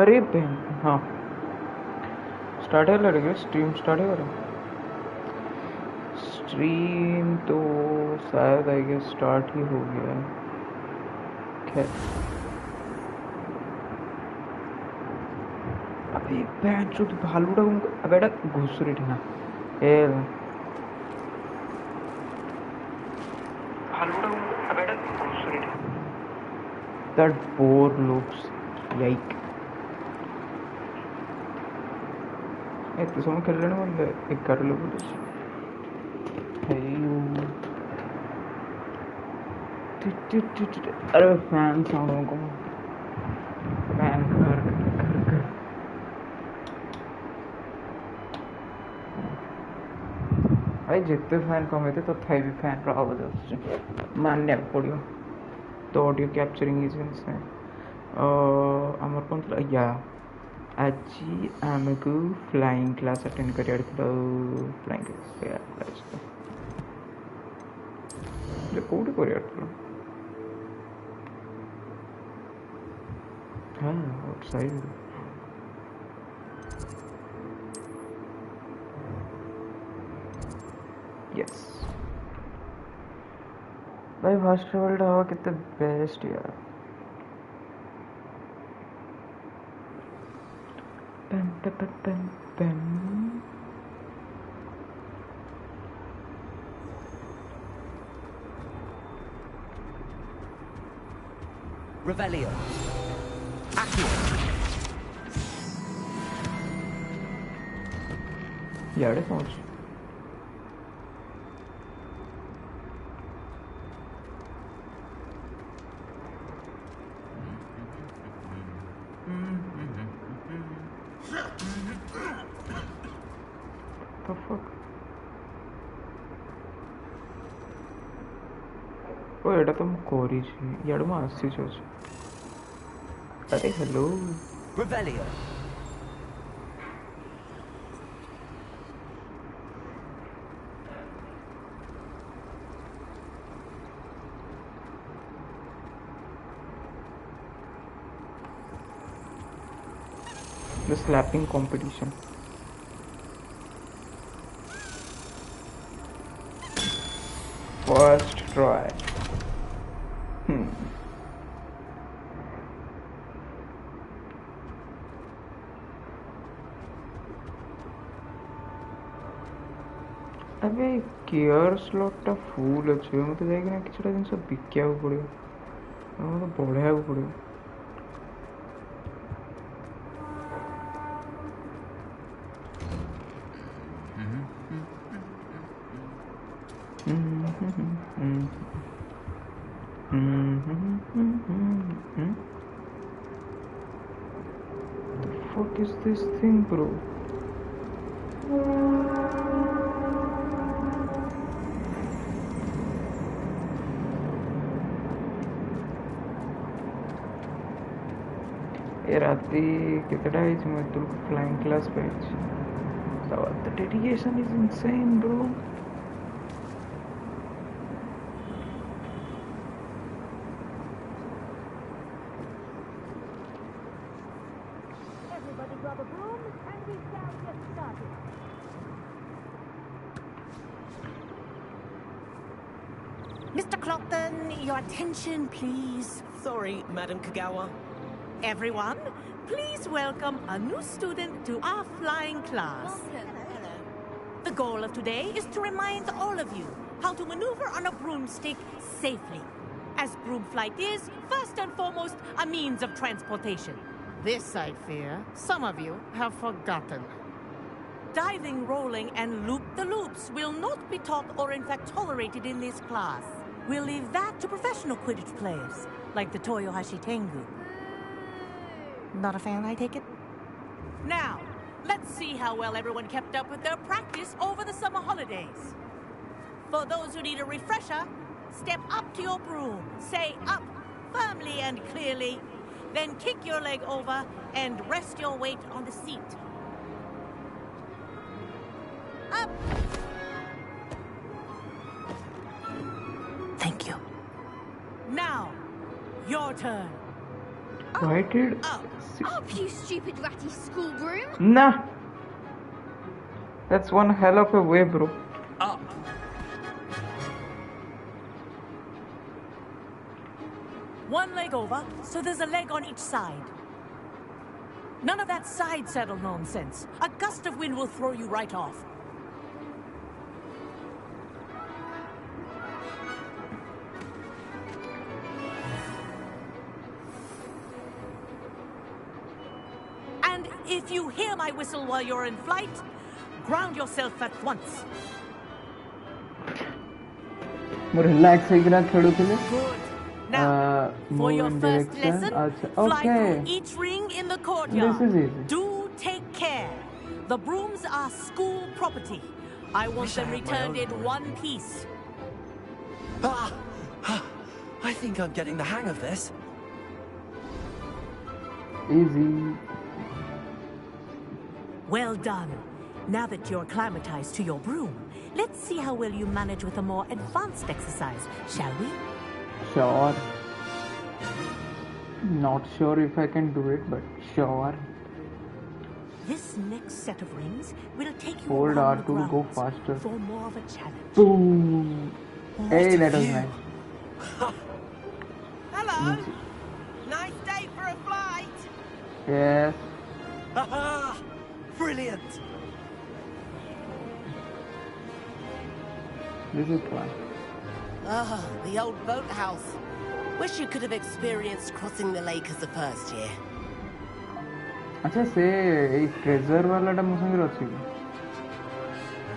अरे बहन हाँ स्टार्ट है लगे स्ट्रीम स्टार्ट है स्ट्रीम तो शायद आई गेस स्टार्ट ही हो गया है खैर अबे बहन चोद भालूड़ा बेटा घुसरी ना ए भालूड़ा बेटा घुसरी that bore looks yike एत समय खेल रहे बोलते एक कर लो बोले अरे फैन साउंड को फैन कर भाई जितने फैन कमे थे तो थे भी फैन रहा मानने पड़ो तो ऑडियो कैप्चरिंग इज इनसेन अमर कौन था या आज आमको फ्लाइंग क्लास अटेंड कर फ्लाइंग क्लास जो कोड कर हाँ आउटसाइड यस भाई फास्ट वर्ल्ड हवा कितने बेस्ट यार पन पन पन पन Revelio Accio यार ये पहुंच the fuck ओ एटा तुम कोरी छी यार मैं आसी छो अरे hello Revelio the slapping competition first try अबे केयर स्लॉट फुल अच्छे मत जाइए किसी जिन बिका पड़ो मत बढ़िया पड़ो The fuck is this thing, bro? ये राती कितना है मैं तो फ्लाइंग क्लास पे so the dedication is insane, bro. Everybody grab a broom and we shall get started. Mr. Clopton, your attention, please. Sorry, Madam Kagawa. Everyone, please welcome a new student to our flying class. Hello. The goal of today is to remind all of you how to maneuver on a broomstick safely, as broom flight is, first and foremost, a means of transportation. This, I fear, some of you have forgotten. Diving, rolling, and loop-the-loops will not be taught or in fact tolerated in this class. We'll leave that to professional Quidditch players, like the Toyohashi Tengu. Not a fan, I take it? Now, let's see how well everyone kept up with their practice over the summer holidays. For those who need a refresher, step up to your broom, say up firmly and clearly, then kick your leg over and rest your weight on the seat. Up! Thank you. Now, your turn. Why did up, you stupid ratty school broom! Nah. That's one hell of a way, bro. Up. One leg over, so there's a leg on each side. None of that side saddle nonsense. A gust of wind will throw you right off. And if you hear my whistle while you're in flight, ground yourself at once. More relax ହେଇକିନା ଖେଳୁଥିଲେ. Good. Now, for move your in first direction. lesson, Acha, fly okay. through each ring in the courtyard. This is easy. Do take care. The brooms are school property. I want Wish I them had my returned own in broom. one piece. I think I'm getting the hang of this. Easy. Well done. Now that you're acclimatized to your broom, let's see how well you manage with a more advanced exercise, shall we? Sure. Not sure if I can do it, but sure. This next set of rings will take you Hold around R the to go grounds faster. for more of a challenge. Boom. Hey, a that was view. nice. Hello. Nice day for a flight. Yes. Haha! Brilliant! This is fun. Ah, the old boathouse. Wish you could have experienced crossing the lake as a first year. अच्छा से এই treasure वालाটা ମୋ ସାଙ୍ଗରେ ଅଛି କି?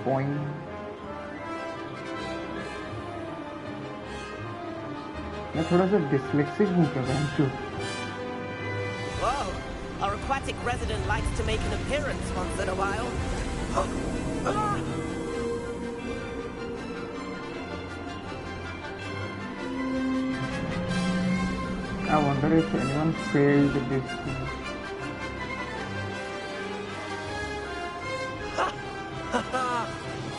Point. मैं थोड़ा सा डिस्लेक्सिक हूँ क्या बहनचोद? Whoa, our aquatic resident likes to make an appearance once in a while. I wonder if anyone failed this.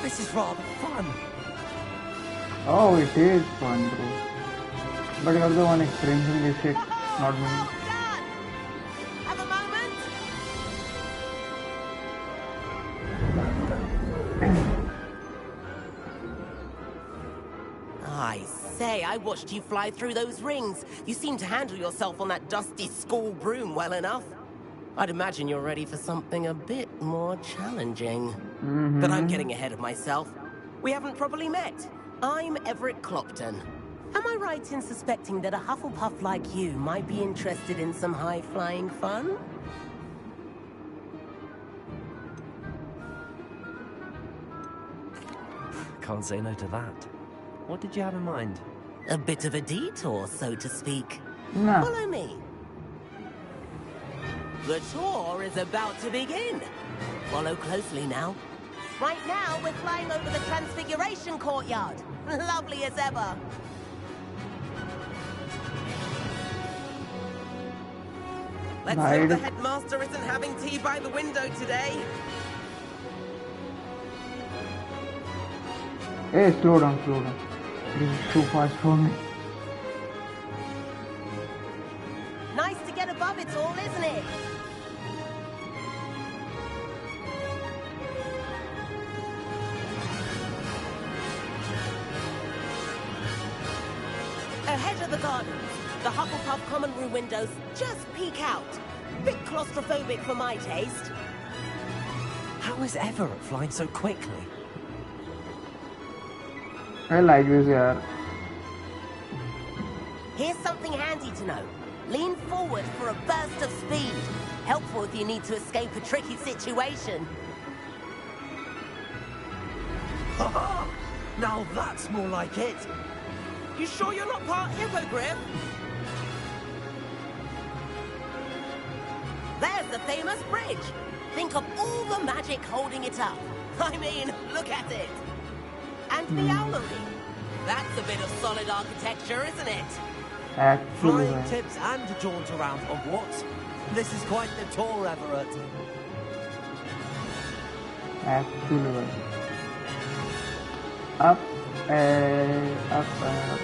This is rather fun. Oh, it is fun, bro. But you're the one experiencing this shit, not me. Well done! Have a moment? I say, I watched you fly through those rings. You seem to handle yourself on that dusty school broom well enough. I'd imagine you're ready for something a bit more challenging. But I'm getting ahead of myself. We haven't properly met. I'm Everett Clopton. Am I right in suspecting that a Hufflepuff like you might be interested in some high-flying fun? Can't say no to that. What did you have in mind? A bit of a detour, so to speak. Nah. Follow me. The tour is about to begin. Follow closely now. Right now, we're flying over the Transfiguration Courtyard. Lovely as ever. Let's hope the headmaster isn't having tea by the window today. Hey, slow down, slow down. This is too fast for me. Nice to get above it all, isn't it? Ahead of the gardens, the Hufflepuff common room windows just peek out. Bit claustrophobic for my taste. How is Everett flying so quickly? I like this, yaar. Here's something handy to know. Lean forward for a burst of speed. Helpful if you need to escape a tricky situation. Haha! Now that's more like it. You sure you're not part hippogriff? There's the famous bridge. Think of all the magic holding it up. I mean, look at it. And the owlery. That's a bit of solid architecture, isn't it? Actually, Flying tips and a jaunt around Hogwarts. This is quite the tour, Everett. actually, up, up, up.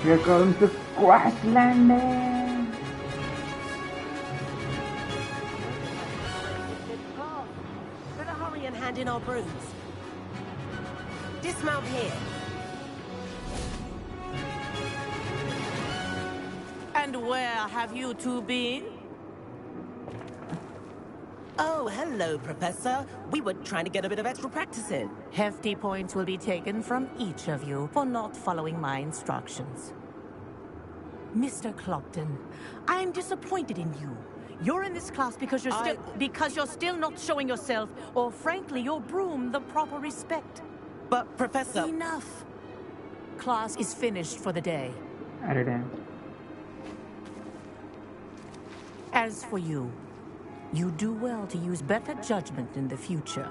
Here comes the crash landing. Better hurry and hand in our brooms. Dismount here. And where have you two been? Oh, hello, Professor. We were trying to get a bit of extra practice in. Hefty points will be taken from each of you for not following my instructions. Mr. Clopton, I'm disappointed in you. You're in this class because you're still not showing yourself, or frankly, your broom, the proper respect. But, Professor... Enough. Class is finished for the day. As for you, you do well to use better judgment in the future.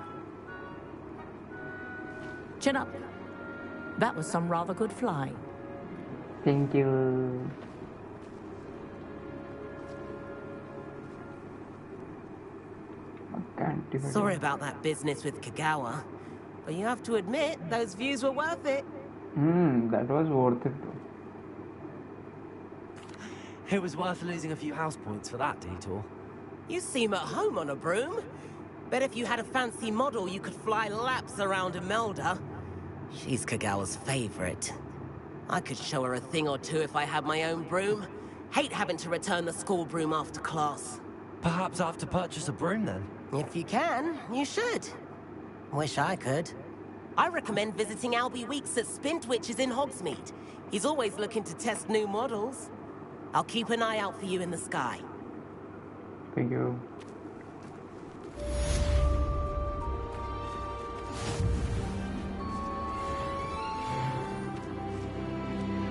Chin up. That was some rather good flying. Thank you. Sorry about that business with Kagawa, but you have to admit, those views were worth it. That was worth it though. It was worth losing a few house points for that detour. You seem at home on a broom. Bet if you had a fancy model, you could fly laps around Imelda. She's Kagawa's favorite. I could show her a thing or two if I had my own broom. Hate having to return the school broom after class. Perhaps I have to purchase a broom then? If you can, you should. Wish I could. I recommend visiting Albie Weeks at Spintwitches in Hogsmeade. He's always looking to test new models. I'll keep an eye out for you in the sky. Thank you.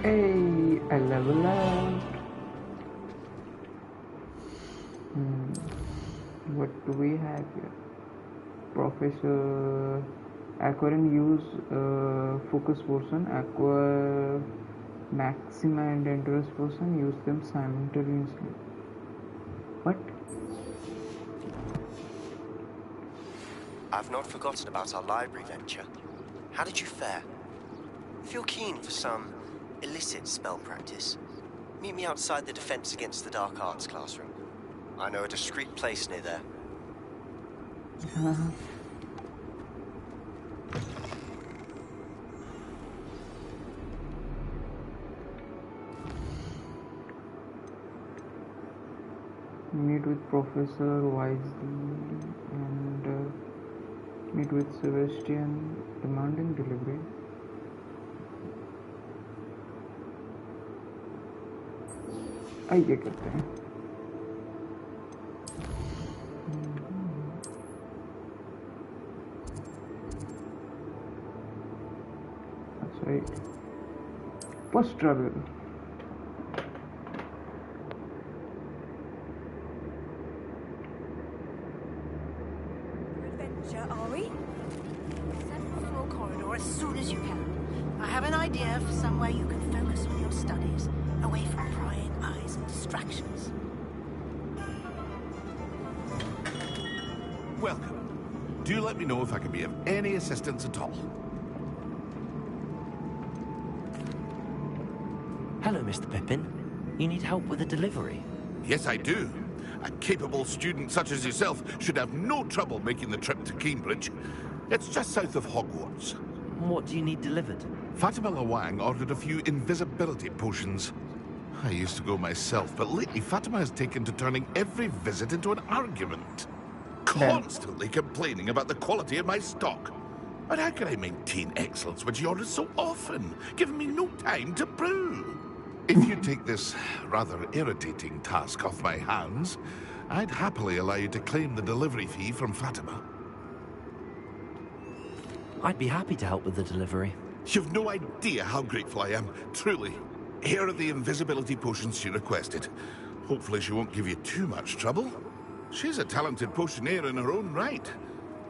Hey, I level up. What do we have here? Professor Aquarium use focus person, Aqua Maxima and Dangerous person use them simultaneously. What? I've not forgotten about our library venture. How did you fare? If you're keen for some illicit spell practice, meet me outside the Defense Against the Dark Arts classroom. I know a discreet place near there. Meet with Professor Wisely and meet with Sebastian, demanding delivery. आइए करते हैं. That's right. First travel. Adventure, are we? Seventh floor corridor as soon as you can. I have an idea for somewhere you can focus on your studies, away from prying eyes and distractions. Welcome. Do let me know if I can be of any assistance at all. Hello, Mr. Pippin. You need help with a delivery? Yes, I do. A capable student such as yourself should have no trouble making the trip to Cambridge. It's just south of Hogwarts. What do you need delivered? Fatima Lawang ordered a few invisibility potions. I used to go myself, but lately Fatima has taken to turning every visit into an argument. Constantly complaining about the quality of my stock. But how can I maintain excellence when she orders so often, giving me no time to brew? If you take this rather irritating task off my hands, I'd happily allow you to claim the delivery fee from Fatima. I'd be happy to help with the delivery. You've no idea how grateful I am, truly. Here are the invisibility potions she requested. Hopefully she won't give you too much trouble. She's a talented potioneer in her own right.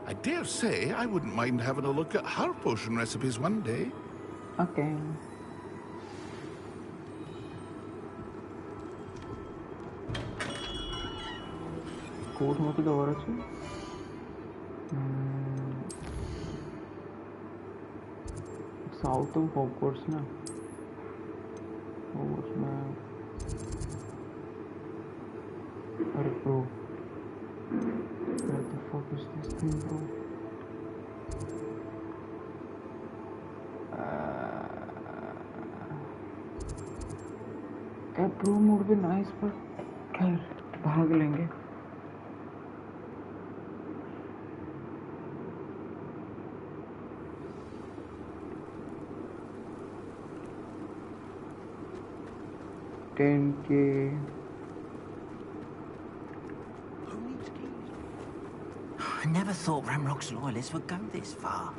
I dare say I wouldn't mind having a look at her potion recipes one day. Okay. Code mode দেওয়ার আছে. South of Hogwarts না. Approve mode भी nice, पर खैर भाग लेंगे। I never thought Ramrock's loyalists would go this far.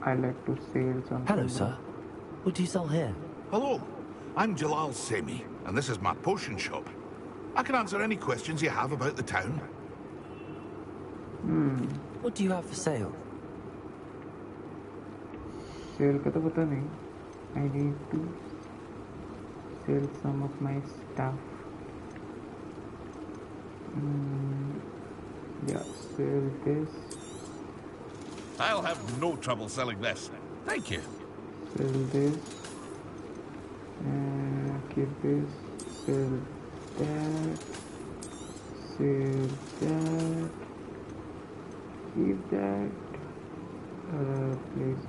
I like to sail something. Hello, sir. What do you sell here? Hello, I'm Jalal Semi, and this is my potion shop. I can answer any questions you have about the town. What do you have for sale? Sale का तो पता नहीं. I need to sell some of my stuff. Yeah, sell this. I'll have no trouble selling this. Thank you. Sell this. Keep this. Sell that. Sell that. Keep that. Place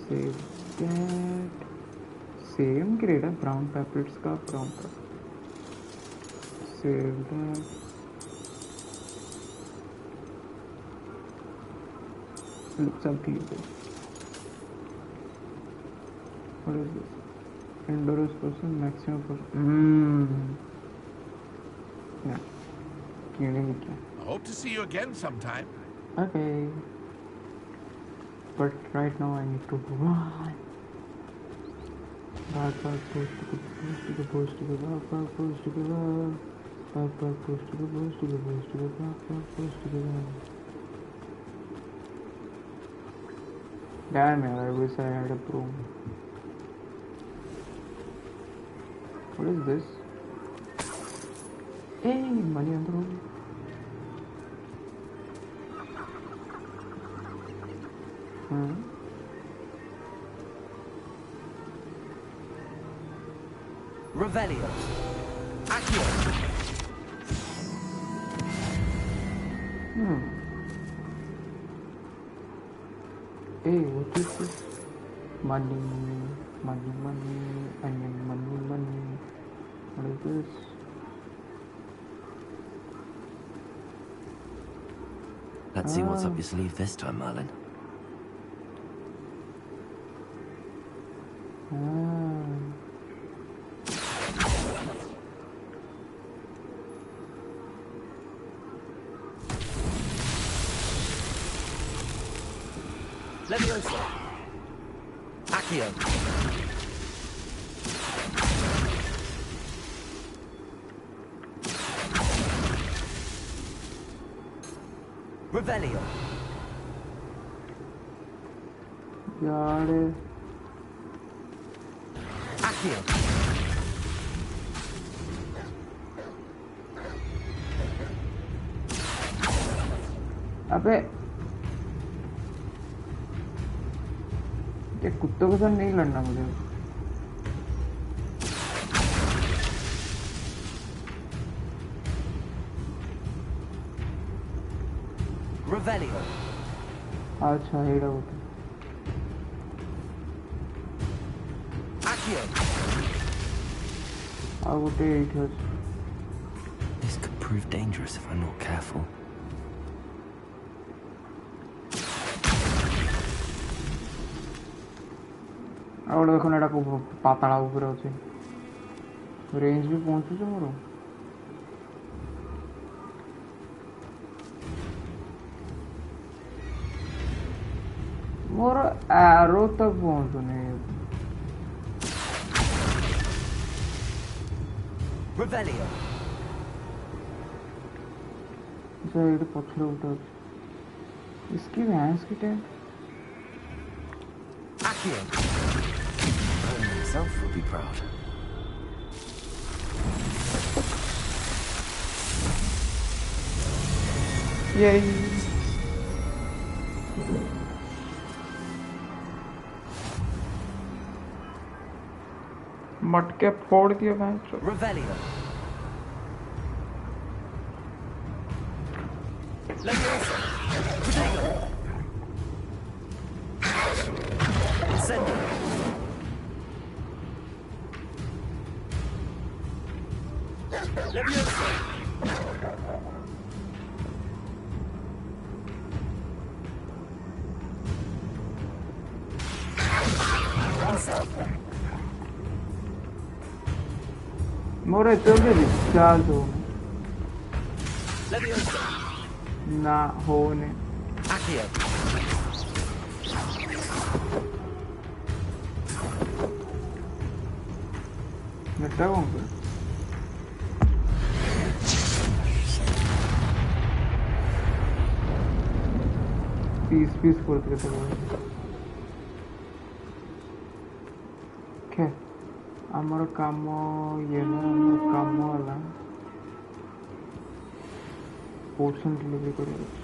save that. Same grade of brown paplets का brown paplet. Save that. Looks up here. What is this? Endurance person, maximum person. Yeah. I hope to see you again sometime. Okay. But right now I need to run. Back, post to the post to the back, post to the back, post to the post to the post to the back, post to the back. Damn it, I wish I had a broom. What is this? Hey, money on the road. Revelio. Accio. Hey, what is this? Money, money, money, onion, money, money. What is this? Let's see what's up your sleeve this time, Merlin. Leviosa. Accio. Revelio. Got it. Accio. अबे ये कुत्तों के साथ नहीं लड़ना मुझे. Revelio. अच्छा हेड़ा होता. Accio. I would take it. This could prove dangerous if I'm not careful. ଆଉ ଦେଖୁନ ଏଟା ପାତାଳା ଉପରେ ଅଛି. ରେଞ୍ଜ ବି ପହଞ୍ଚୁଛି ମୋର. ମୋର ଆରୋ ତକ ପହଞ୍ଚୁନି. Revelio. अच्छा ये पछरे उठा ଅଛି. इसकी भैंस की time. Accio. Merlin himself would be proud. Yay. मटके फोड़ दिए भैंस. Revelio. Leviosa. Incendio. Amore, dove riscaldo? Leviosa. Nahone. Accio. Metta comunque. Peace করতে গেতে পারি। Okay. ଆମର କାମ ଇଏ ନା ଆମର କାମ ହେଲା पोर्शन डिलीवरी କରିବାର ଅଛି।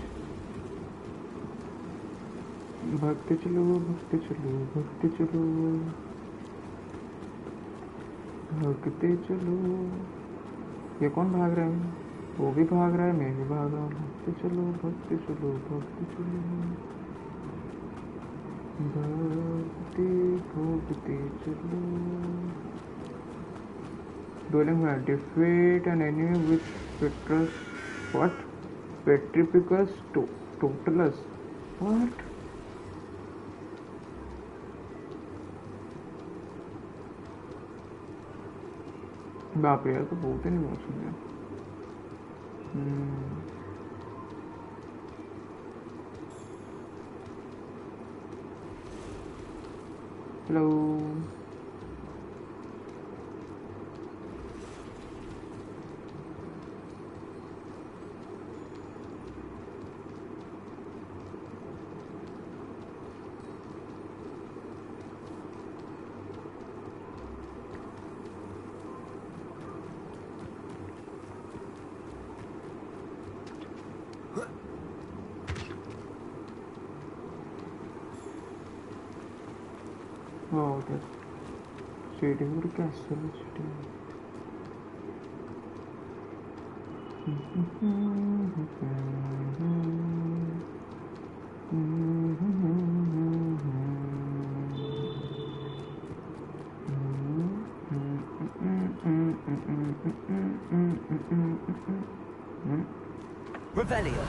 भागते चलो भागते चलो भागते चलो भागते चलो। ये कौन भाग रहा है? वो भी भाग रहा है, मैं भी भाग रहा हूँ। भागते चलो भागते चलो भागते चलो भागते भागते चलो। Dueling where defeat an enemy with Petrus. What? Petrificus Totalus. What? बाप रे, यार तो बहुत ही इमोशन है। Hello wow, that's stadium or castle stadium. Revelio.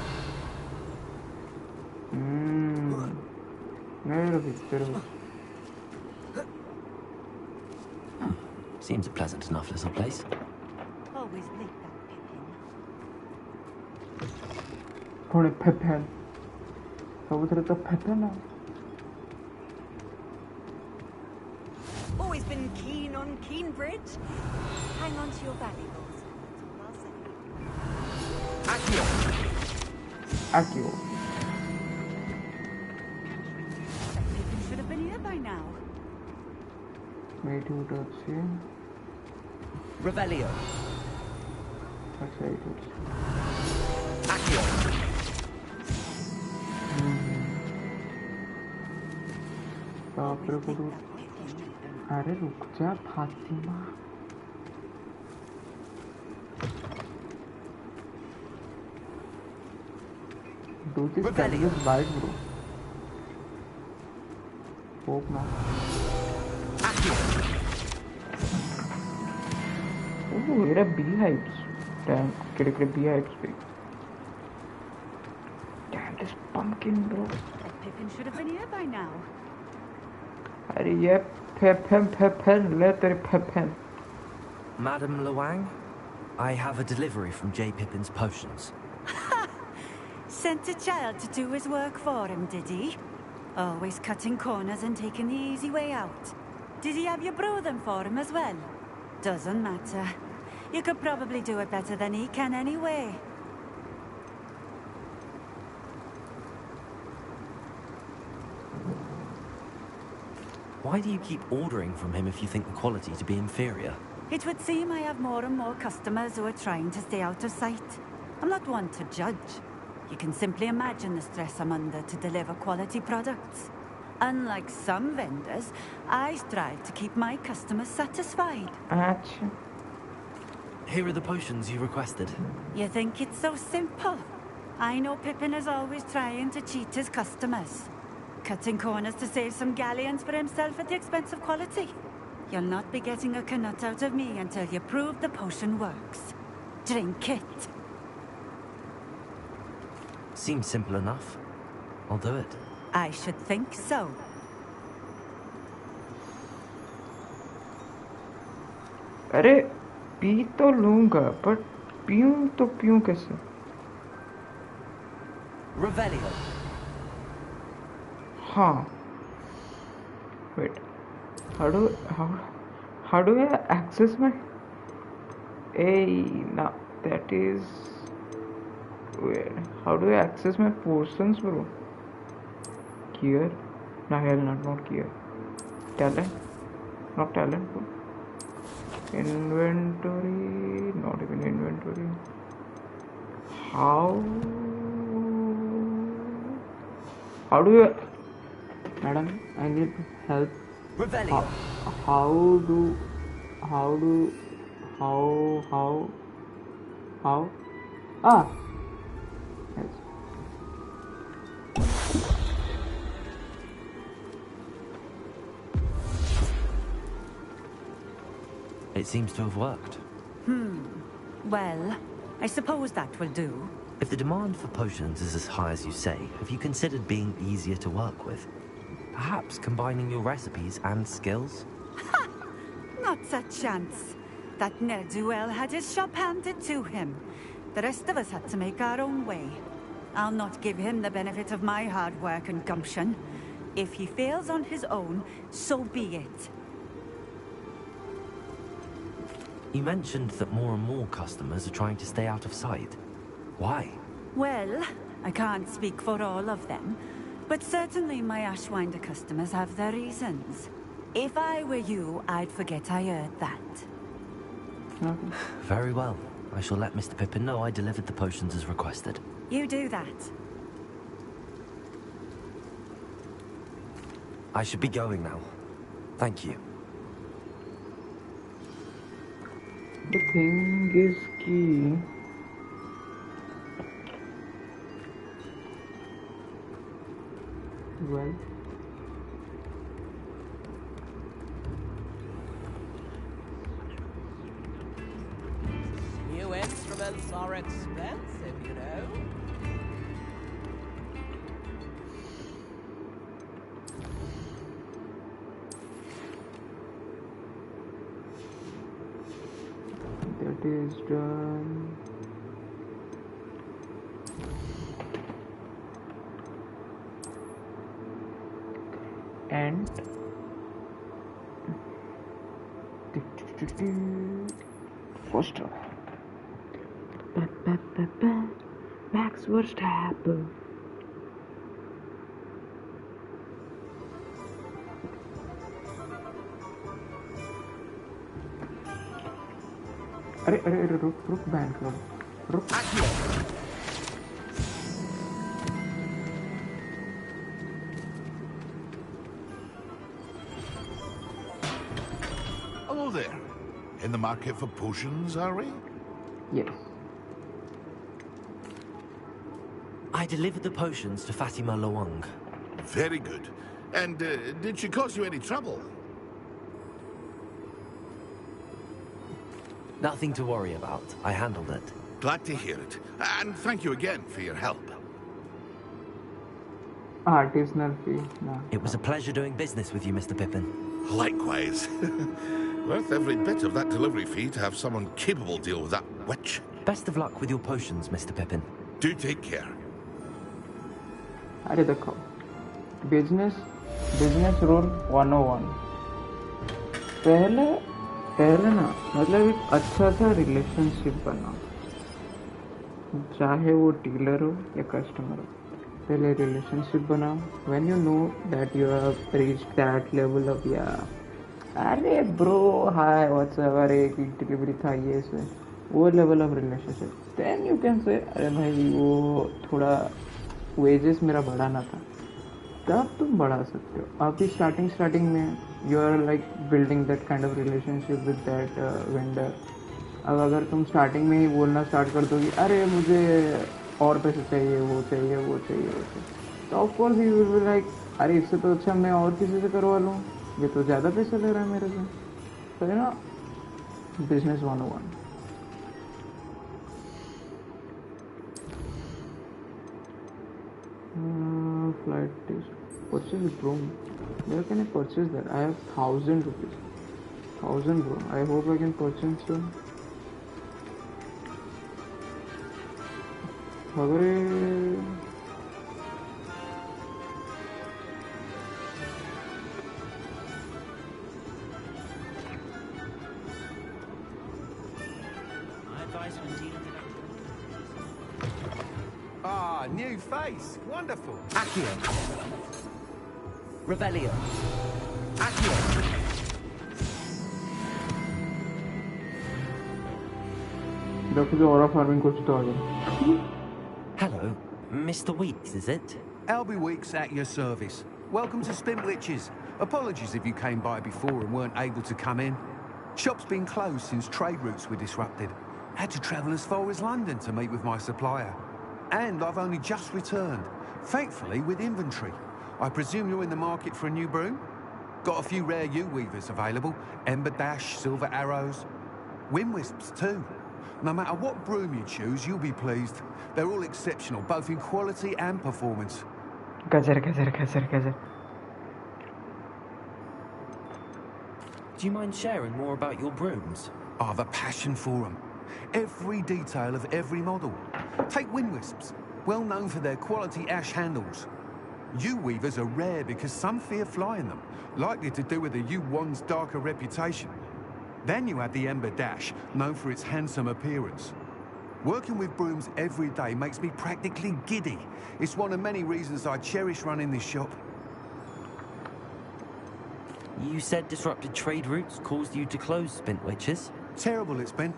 Seems a pleasant enough little place. Always make that Pippin. थोड़े Pippin. सबसे तो Pippin है. Always been keen on Keenbridge. Hang on to your valuables. Accio. Accio. That Pippin should have been here by now. Wait, who does here? Revelio. अच्छा ये कुछ Accio. बाप रे गुरु अरे रुक जा Fatima do this is bite bro hope not Accio. oh era beehives damn kid beehives big damn this pumpkin bro That Pippin should have been here by now. अरे ये Pippin ले तेरे Pippin Madam Luang, I have a delivery from J. Pippin's potions. Sent a child to do his work for him, did he? Always cutting corners and taking the easy way out. Did he have you brew them for him as well? Doesn't matter. You could probably do it better than he can anyway. Why do you keep ordering from him if you think the quality to be inferior? It would seem I have more and more customers who are trying to stay out of sight. I'm not one to judge. You can simply imagine the stress I'm under to deliver quality products. Unlike some vendors, I strive to keep my customers satisfied. अच्छा Here are the potions you requested. You think it's so simple? I know Pippin is always trying to cheat his customers. Cutting corners to save some galleons for himself at the expense of quality. You'll not be getting a canut out of me until you prove the potion works. Drink it. Seems simple enough. I'll do it. I should think so. अरे P तो लूँगा but पीऊँ तो पीऊँ कैसे? Revelio. हाँ. Wait. How do I access my? No, that is. Wait. How do I access my potions, bro? Gear? No, hell, not gear. Talent? Not talent, bro. Inventory? Not even inventory. How do you? Madam, I need help. Revelio. How ah yes. It seems to have worked. Well, I suppose that will do. If the demand for potions is as high as you say, have you considered being easier to work with? Perhaps combining your recipes and skills? Not a chance. That ne'er-do-well had his shop handed to him. The rest of us had to make our own way. I'll not give him the benefit of my hard work and gumption. If he fails on his own, so be it. You mentioned that more and more customers are trying to stay out of sight. Why? Well, I can't speak for all of them, but certainly my Ashwinder customers have their reasons. If I were you, I'd forget I heard that. Very well. I shall let Mr. Pippin know I delivered the potions as requested. You do that. I should be going now. Thank you. The thing is key. Well, New instruments are expensive, you know. that is done. And first Max Verstappen. अरे रुक ban करो रुक Hello there. In the market for potions, are we? Yes. I delivered the potions to Fatima Lawang. Very good. And did she cause you any trouble? Nothing to worry about. I handled it. Glad to hear it. And thank you again for your help. Artisanal fee. No. It was a pleasure doing business with you, Mr. Pippin. Likewise. Worth every bit of that delivery fee to have someone capable deal with that witch. Best of luck with your potions, Mr. Pippin. Do take care. अरे देखो business rule 101 पहले ना मतलब एक अच्छा सा relationship बना चाहे वो डीलर हो या कस्टमर हो पहले रिलेशनशिप बनाओ when you know that you have reached that level of या अरे ब्रो हाय व्हाट्सएप अरे एक डिलीवरी था ये से वो level of relationship then you can say अरे भाई वो थोड़ा वेजेस मेरा बढ़ाना था तब तुम बढ़ा सकते हो अभी स्टार्टिंग में you are like building that kind of relationship with that vendor अब अगर तुम स्टार्टिंग में ही बोलना स्टार्ट कर दोगी अरे मुझे और पैसे चाहिए वो चाहिए तो of course you will be like अरे इससे तो अच्छा मैं और किसी से करवा लूँ ये तो ज़्यादा पैसे ले रहा है मेरे से तो है ना business 101 flight ticket. Purchase drone. Where can I purchase that? I have 1,000 rupees. 1,000 bro. I hope I can purchase soon. अरे Ah, new face. Wonderful. Accio. Rebellion. Accio. देखो जो और फार्मिंग कुछ तो आ गया Hello, Mr. Weeks, is it? Albie Weeks at your service. Welcome to Spintwitches. Apologies if you came by before and weren't able to come in. Shop's been closed since trade routes were disrupted. Had to travel as far as London to meet with my supplier. And I've only just returned, thankfully with inventory. I presume you're in the market for a new broom? Got a few rare U-weavers available. Ember Dash, Silver Arrows. Wind Wisps too. No matter what broom you choose, you'll be pleased. They're all exceptional, both in quality and performance. गजर Do you mind sharing more about your brooms? I've a passion for them. Every detail of every model. Take Wind Wisps, well known for their quality ash handles. U-weavers are rare because some fear flying them, likely to do with the U-one's darker reputation. Then you have the Ember Dash, known for its handsome appearance. Working with brooms every day makes me practically giddy. It's one of many reasons I cherish running this shop. You said disrupted trade routes caused you to close Spintwitches? Terrible it's been.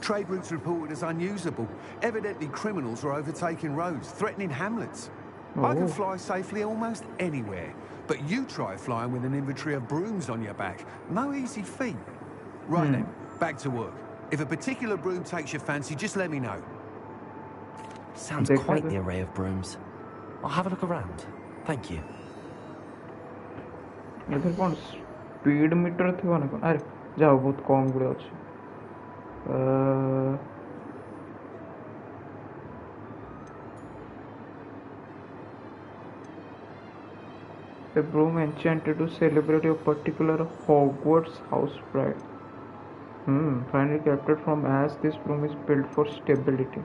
Trade routes reported as unusable. Evidently criminals are overtaking roads, threatening hamlets. I can fly safely almost anywhere, but you try flying with an inventory of brooms on your back. No easy feat. Right then, back to work. If a particular broom takes your fancy, just let me know. Sounds quite the array of brooms. I'll have a look around. Thank you. इधर कौन speed metre थे ना अरे जाओ बहुत कम गुड़े अच्छे a broom enchanted to celebrate a particular Hogwarts house pride. Finally captured from ash, this broom is built for stability.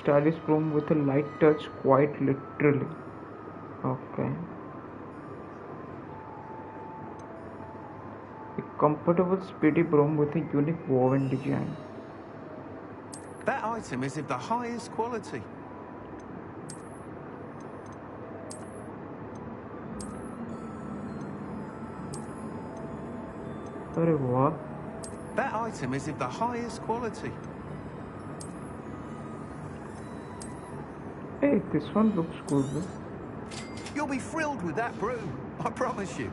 Stylish broom with a light touch, quite literally. Okay. A comfortable, speedy broom with a unique woven design. That item is of the highest quality. Sorry, what? That item is of the highest quality. Hey, this one looks good. You'll be thrilled with that broom, I promise you.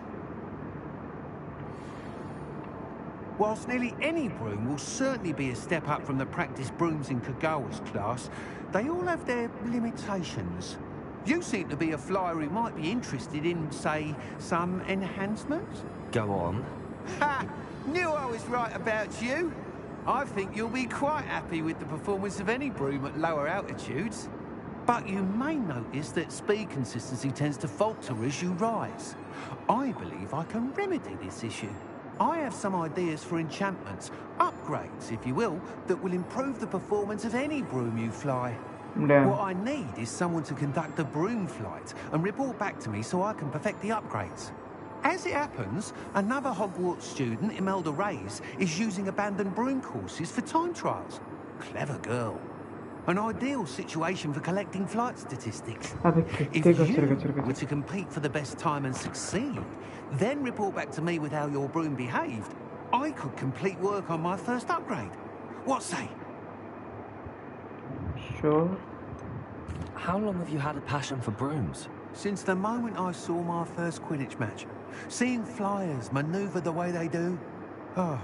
Whilst nearly any broom will certainly be a step up from the practice brooms in Kagawa's class, they all have their limitations. You seem to be a flyer who might be interested in, say, some enhancements? Go on. Ha! Knew I was right about you. I think you'll be quite happy with the performance of any broom at lower altitudes. But you may notice that speed consistency tends to falter as you rise. I believe I can remedy this issue. I have some ideas for enchantments, upgrades, if you will, that will improve the performance of any broom you fly. Damn. What I need is someone to conduct a broom flight and report back to me so I can perfect the upgrades. As it happens, another Hogwarts student, Imelda Reyes, is using abandoned broom courses for time trials. Clever girl. An ideal situation for collecting flight statistics. If you were to compete for the best time and succeed, then report back to me with how your broom behaved, I could complete work on my first upgrade. What say? Sure. How long have you had a passion for brooms? Since the moment I saw my first Quidditch match. Seeing flyers manoeuvre the way they do. Oh,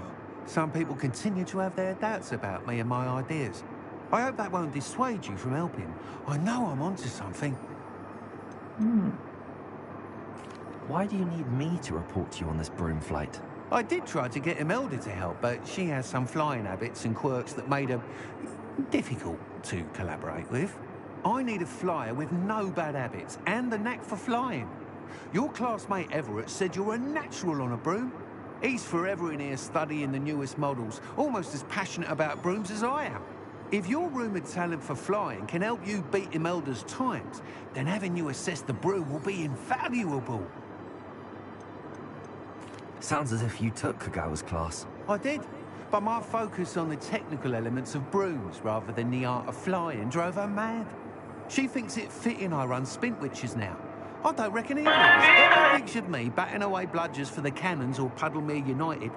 some people continue to have their doubts about me and my ideas. I hope that won't dissuade you from helping. I know I'm onto something. Why do you need me to report to you on this broom flight? I did try to get Imelda to help, but she has some flying habits and quirks that made her difficult to collaborate with. I need a flyer with no bad habits and the knack for flying. Your classmate Everett said you're a natural on a broom. He's forever in here studying the newest models, almost as passionate about brooms as I am. If your rumoured talent for flying can help you beat Imelda's times, then having you assess the broom will be invaluable. Sounds as if you took Kagawa's class. I did, but my focus on the technical elements of brooms rather than the art of flying drove her mad. She thinks it fitting I run Spintwitches now. I don't reckon either of us ever pictured me batting away bludgers for the Cannons or Puddlemere United.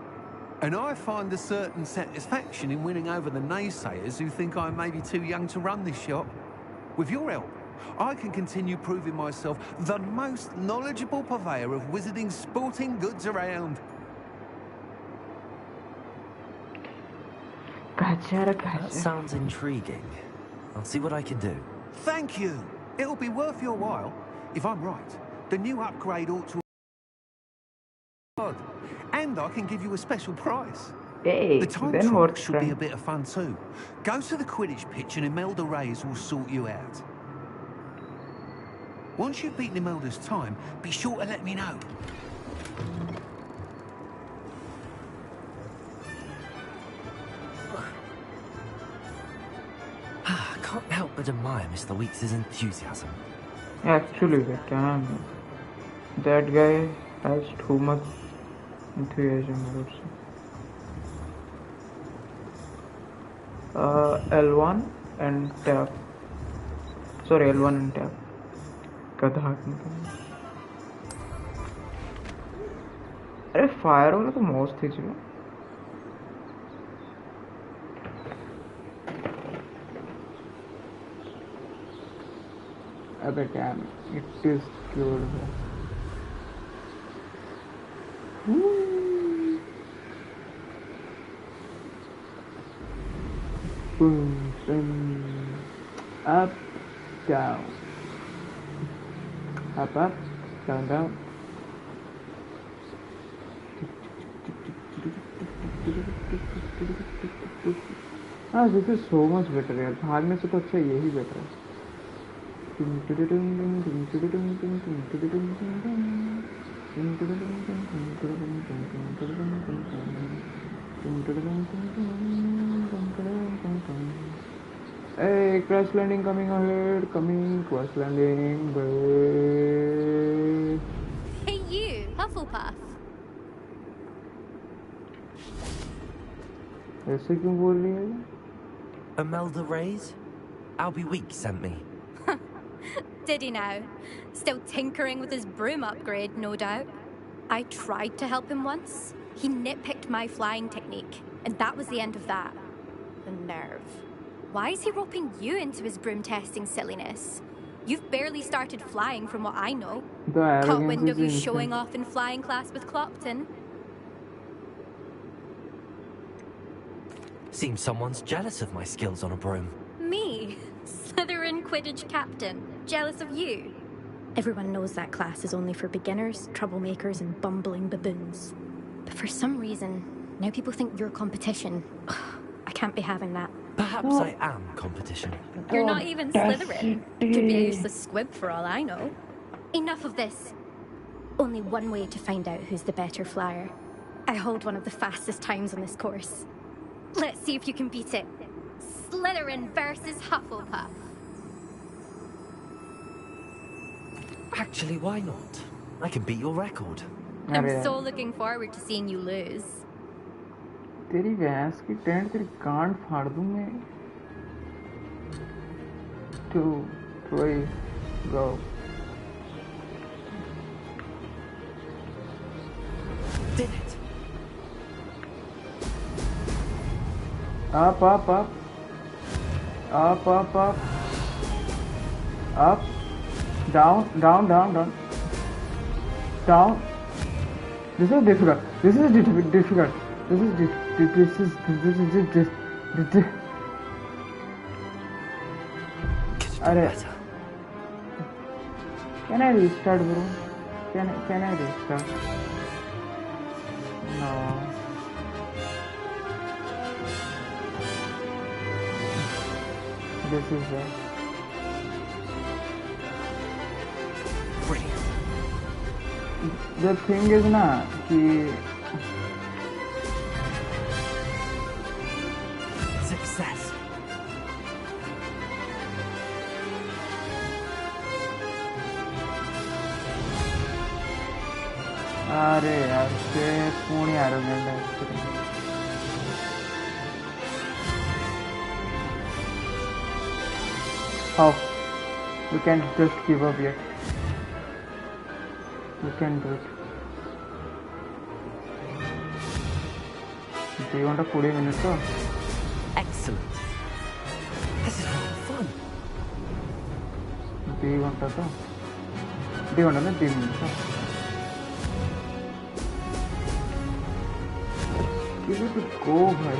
And I find a certain satisfaction in winning over the naysayers who think I may be too young to run this shop. With your help, I can continue proving myself the most knowledgeable purveyor of wizarding sporting goods around. That sounds intriguing. I'll see what I can do. Thank you. It'll be worth your while. If I'm right, the new upgrade ought to... And I can give you a special price. Hey, the time then trial what's should be a bit of fun too. Go to the Quidditch pitch and Imelda Reyes will sort you out. Once you've beaten Imelda's time, be sure to let me know. I can't help but admire Mr. Weeks' enthusiasm. Actually, they can. That guy has too much enthusiasm, I would say. L1 and tab. Sorry, L1 and tab. गधा अरे fire वाला तो मौज थी चलो अबे damn it is cured up down up, down, down. Ah, this is so much better यार भागने से तो अच्छा यही better है Hey, crash landing coming ahead, crash landing, babe. Hey you, Hufflepuff. ऐसे क्यों बोल रही है? Imelda Reyes? Albie Weeks sent me. Did he now? Still tinkering with his broom upgrade, no doubt. I tried to help him once. He nitpicked my flying technique, and that was the end of that. The nerve. Why is he roping you into his broom testing silliness? You've barely started flying from what I know. Caught wind of you showing off in flying class with Clopton. Seems someone's jealous of my skills on a broom. Me? Slytherin Quidditch captain. Jealous of you? Everyone knows that class is only for beginners, troublemakers, and bumbling baboons. But for some reason, now people think you're competition. I can't be having that. Perhaps I am competition. You're not even Slytherin. Could be a useless squib for all I know. Enough of this. Only one way to find out who's the better flyer. I hold one of the fastest times on this course. Let's see if you can beat it. Slytherin versus Hufflepuff. Actually, why not? I can beat your record. I'm so looking forward to seeing you lose. तेरी भैंस की tent तेरी गांड फाड़ दूं मैं 2 3 go Did it? up up up up up up up down down down down down this is difficult this is difficult this is Arre. Can I restart, bro? Can I restart? No. This is it. Brilliant. The thing is na ki Success. अरे यार से पुणी arrogant है. How? We can't just give up yet. We can do it. Do you want a 40 minutes or? Excellent. This is really fun. Do you want to? Do you want to 3 minutes? Give it a go, bhai.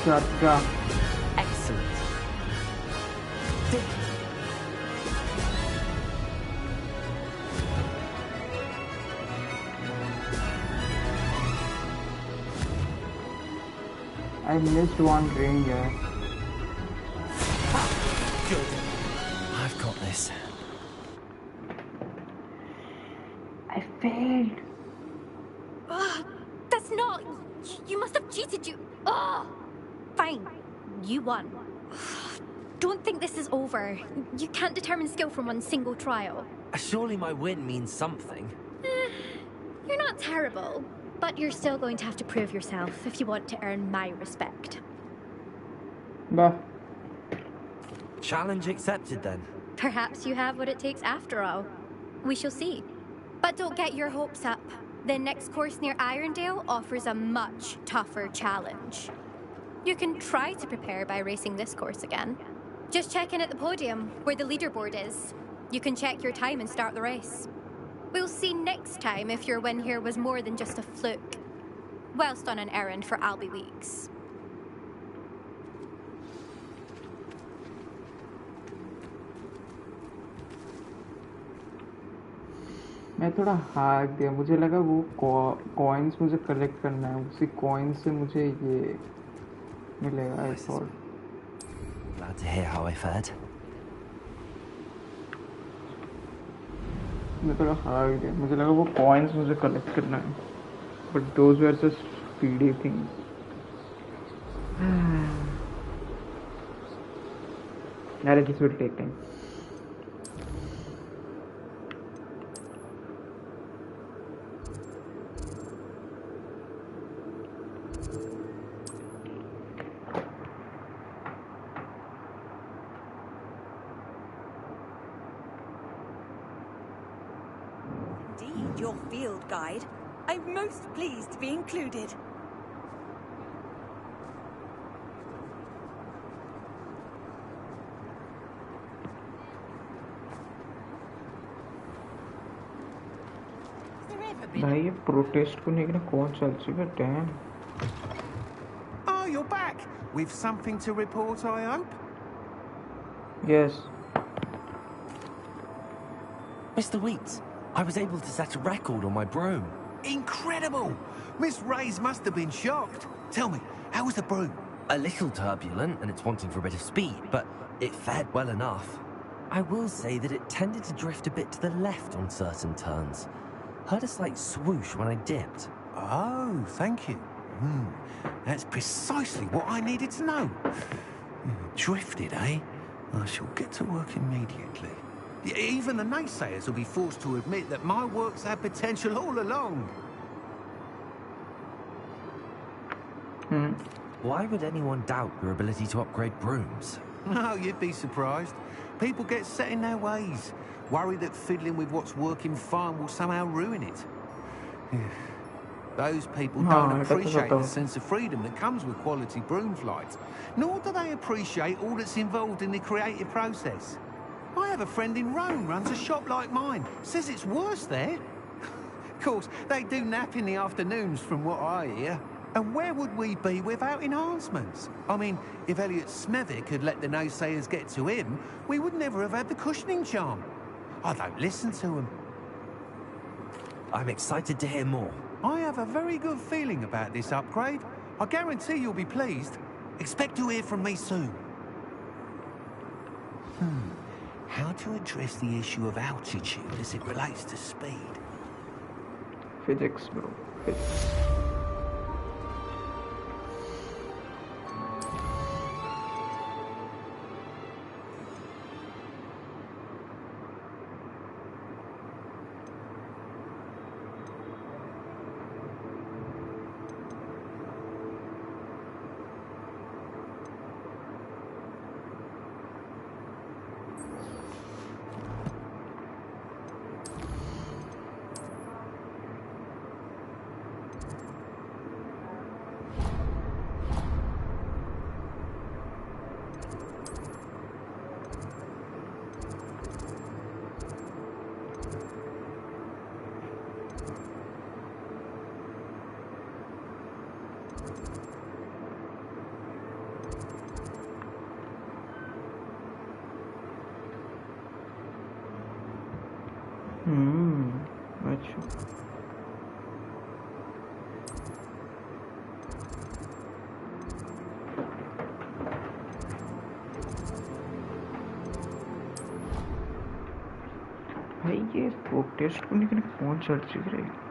Charka. Excellent. I missed one ring here. Good. I've got this. I failed. That's not... You must have cheated, you... Fine. You won. Don't think this is over. You can't determine skill from one single trial. Surely my win means something. You're not terrible, but you're still going to have to prove yourself if you want to earn my respect. Bah. Challenge accepted then. Perhaps you have what it takes after all. We shall see. But don't get your hopes up. The next course near Irondale offers a much tougher challenge. You can try to prepare by racing this course again. Just check in at the podium, where the leaderboard is. You can check your time and start the race. We'll see next time if your win here was more than just a fluke. Whilst on an errand for Albie Weeks. मैं थोड़ा हार गया. मुझे लगा वो coins मुझे collect करना है. उसी कॉइन से मुझे ये मिलेगा. I thought. Glad to hear how I fared. मैं थोड़ा हार गया. मुझे लगा वो कॉइन्स मुझे कलेक्ट करना है. But those were just speedy things. This will take time. Indeed, your field guide. I'm most pleased to be included. भाई ये प्रोटेस्ट को लेकर कौन चल चुका है? Dam. Oh, you're back with something to report, I hope. Yes. Mr. Weeks, I was able to set a record on my broom. Incredible! Miss Reyes must have been shocked. Tell me, how was the broom? A little turbulent and it's wanting for a bit of speed, but it fared well enough. I will say that it tended to drift a bit to the left on certain turns. Heard a slight swoosh when I dipped. Oh, thank you. That's precisely what I needed to know. Drifted, eh? I shall get to work immediately. Even the naysayers will be forced to admit that my work's had potential all along. Why would anyone doubt your ability to upgrade brooms? Oh, you'd be surprised. People get set in their ways, worry that fiddling with what's working fine will somehow ruin it. Those people don't appreciate the sense of freedom that comes with quality broom flights, nor do they appreciate all that's involved in the creative process. I have a friend in Rome runs a shop like mine, says it's worse there. Of course, they do nap in the afternoons from what I hear. And where would we be without enhancements? I mean, if Elliot Smethwick had let the naysayers get to him, we would never have had the cushioning charm. I don't listen to him. I'm excited to hear more. I have a very good feeling about this upgrade. I guarantee you'll be pleased. Expect to hear from me soon. How to address the issue of altitude as it relates to speed? Physics, bro. Physics. अच्छा भाई ये spoke test करने के लिए कौन search कर रही है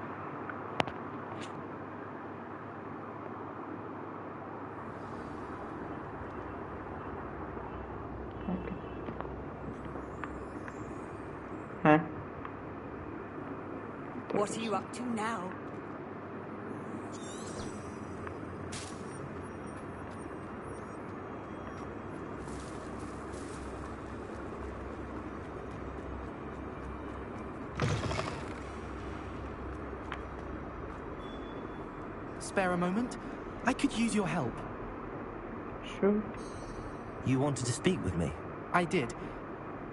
What are you up to now? Spare a moment? I could use your help. Sure. You wanted to speak with me? I did.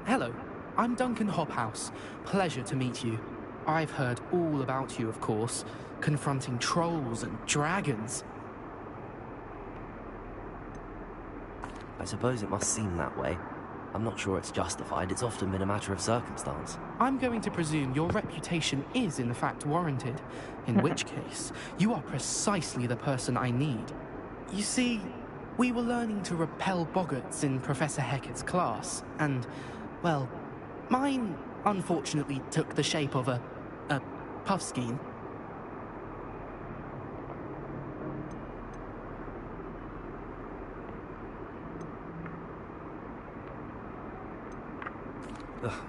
Hello, I'm Duncan Hobhouse. Pleasure to meet you. I've heard all about you, of course, confronting trolls and dragons. I suppose it must seem that way. I'm not sure it's justified. It's often been a matter of circumstance. I'm going to presume your reputation is in fact warranted, in which case, you are precisely the person I need. You see, we were learning to repel boggarts in Professor Hecat's class, and, well, mine unfortunately took the shape of a puffskein.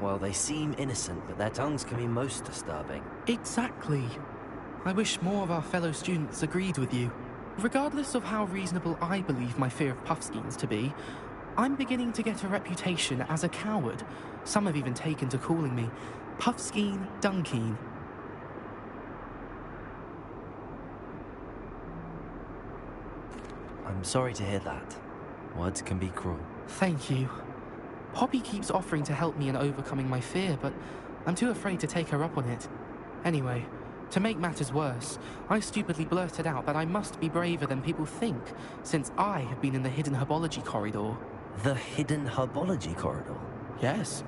Well, they seem innocent, but their tongues can be most disturbing. Exactly. I wish more of our fellow students agreed with you. Regardless of how reasonable I believe my fear of puffskeins to be, I'm beginning to get a reputation as a coward. Some have even taken to calling me Puffskeen Dunkeen. I'm sorry to hear that. Words can be cruel. Thank you. Poppy keeps offering to help me in overcoming my fear, but I'm too afraid to take her up on it. Anyway, to make matters worse, I stupidly blurted out that I must be braver than people think, since I have been in the hidden herbology corridor. The hidden herbology corridor? Yes.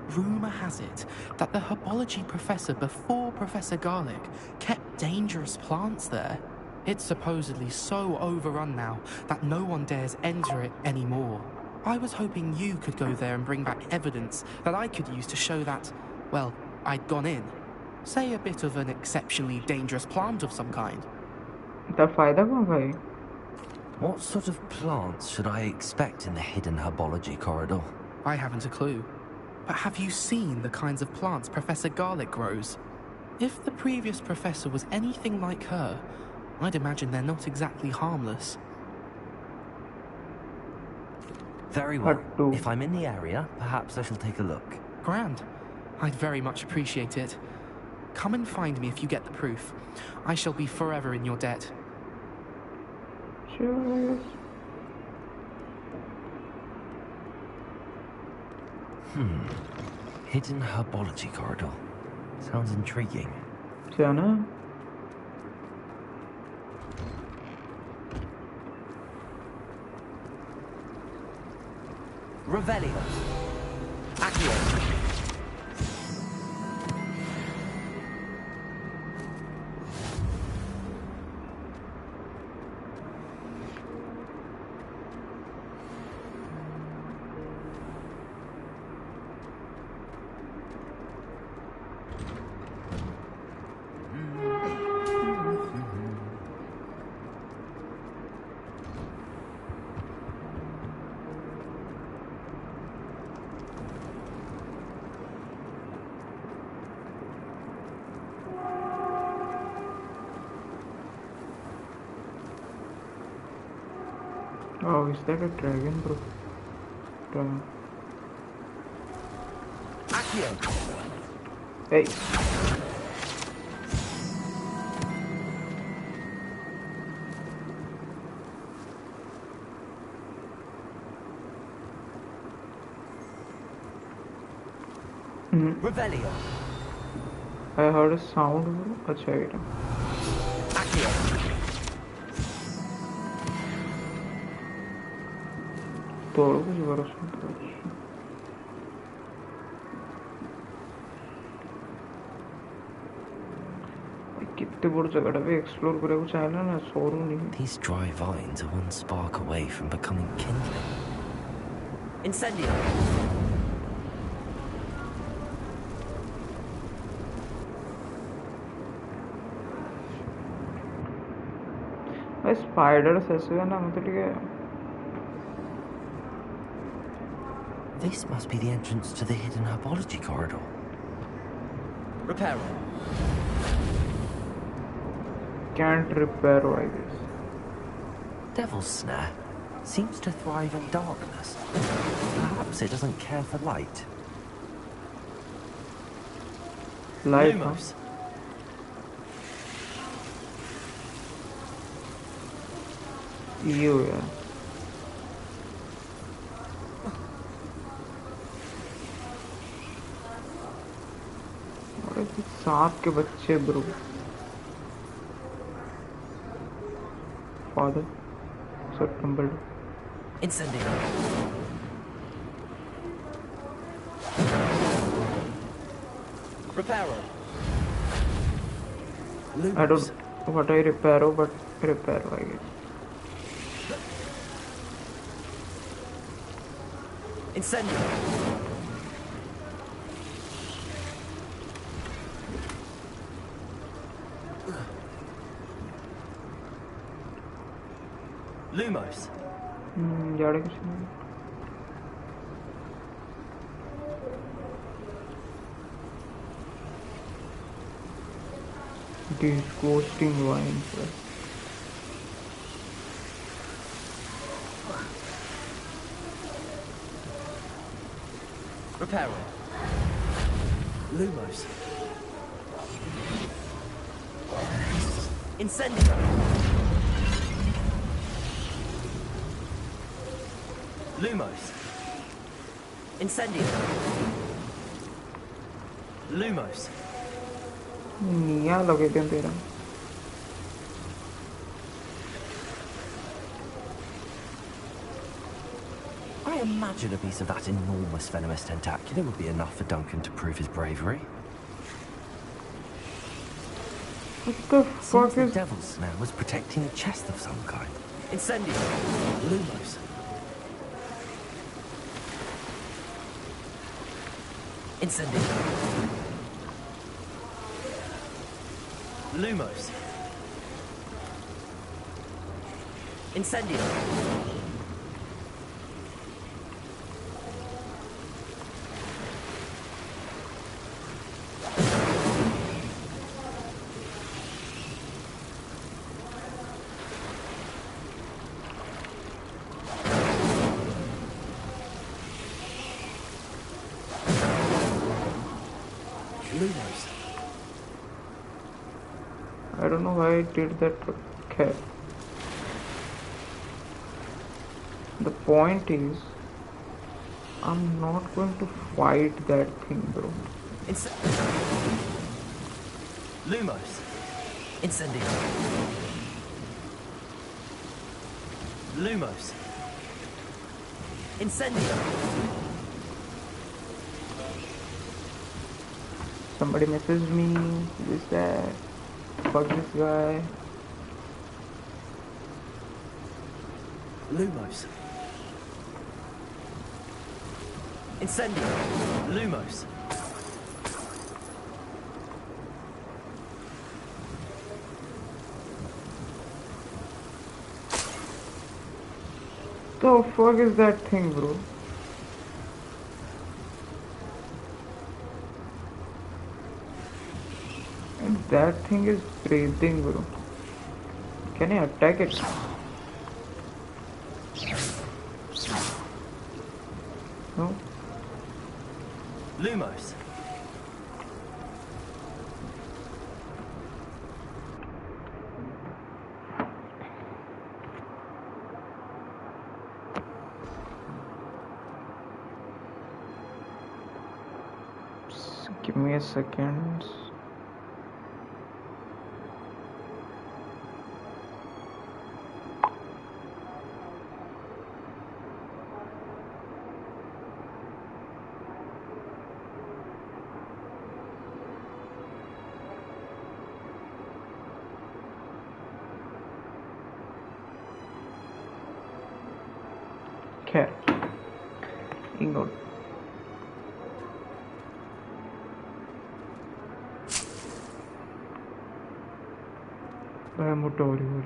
Rumour has it that the herbology professor before Professor Garlic kept dangerous plants there. It's supposedly so overrun now that no one dares enter it anymore. I was hoping you could go there and bring back evidence that I could use to show that, well, I'd gone in. Say a bit of an exceptionally dangerous plant of some kind. What sort of plants should I expect in the hidden herbology corridor? I haven't a clue. But have you seen the kinds of plants Professor Garlic grows? If the previous professor was anything like her, I'd imagine they're not exactly harmless. Very well. If I'm in the area, perhaps I shall take a look. Grand. I'd very much appreciate it. Come and find me if you get the proof. I shall be forever in your debt. Sure. Hidden herbology corridor. Sounds intriguing. Jana? Revelio. Accio. Oh, is that a dragon, bro? Dragon. Hey. Revelio. I heard a sound, bro. अच्छा ये तोड़ कुछ बरस कितने बड़ जगह पे explore करे कुछ आया ना सोरू नहीं. These dry vines are one spark away from becoming kindling. Incendio. Spiders ऐसे है ना मतलब कि This must be the entrance to the hidden herbology corridor. Reparo. Can't repair, I guess. Devil's Snare seems to thrive in darkness. Perhaps it doesn't care for light. Light, Lumos. Huh? You, yeah. सांप के बच्चे bro. Father, so tumbled. Incendio. Reparo. I don't know what I reparo, but reparo, I guess. Incendio. Lumos. यार कुछ नहीं. Disgusting wine. Reparo. Lumos. Incendio. Lumos. Incendio. Lumos. निया लगे थे तेरा. I imagine a piece of that enormous venomous tentacular would be enough for Duncan to prove his bravery. What the fuck the is... Devil's Snare was protecting a chest of some kind. Incendio. Lumos. Incendio. Lumos. Incendio. Lumos. I don't know why I did that. Okay. The point is, I'm not going to fight that thing, bro. Lumos. Incendio. Lumos. Incendio. Somebody messaged me. Who is that? Fuck this guy. Lumos. Incendio. Lumos. The fuck is that thing, bro? And that thing is breathing, bro. Can I attack it? No? Lumos. Give me a second. Okay. Ignore. I'm not horrible.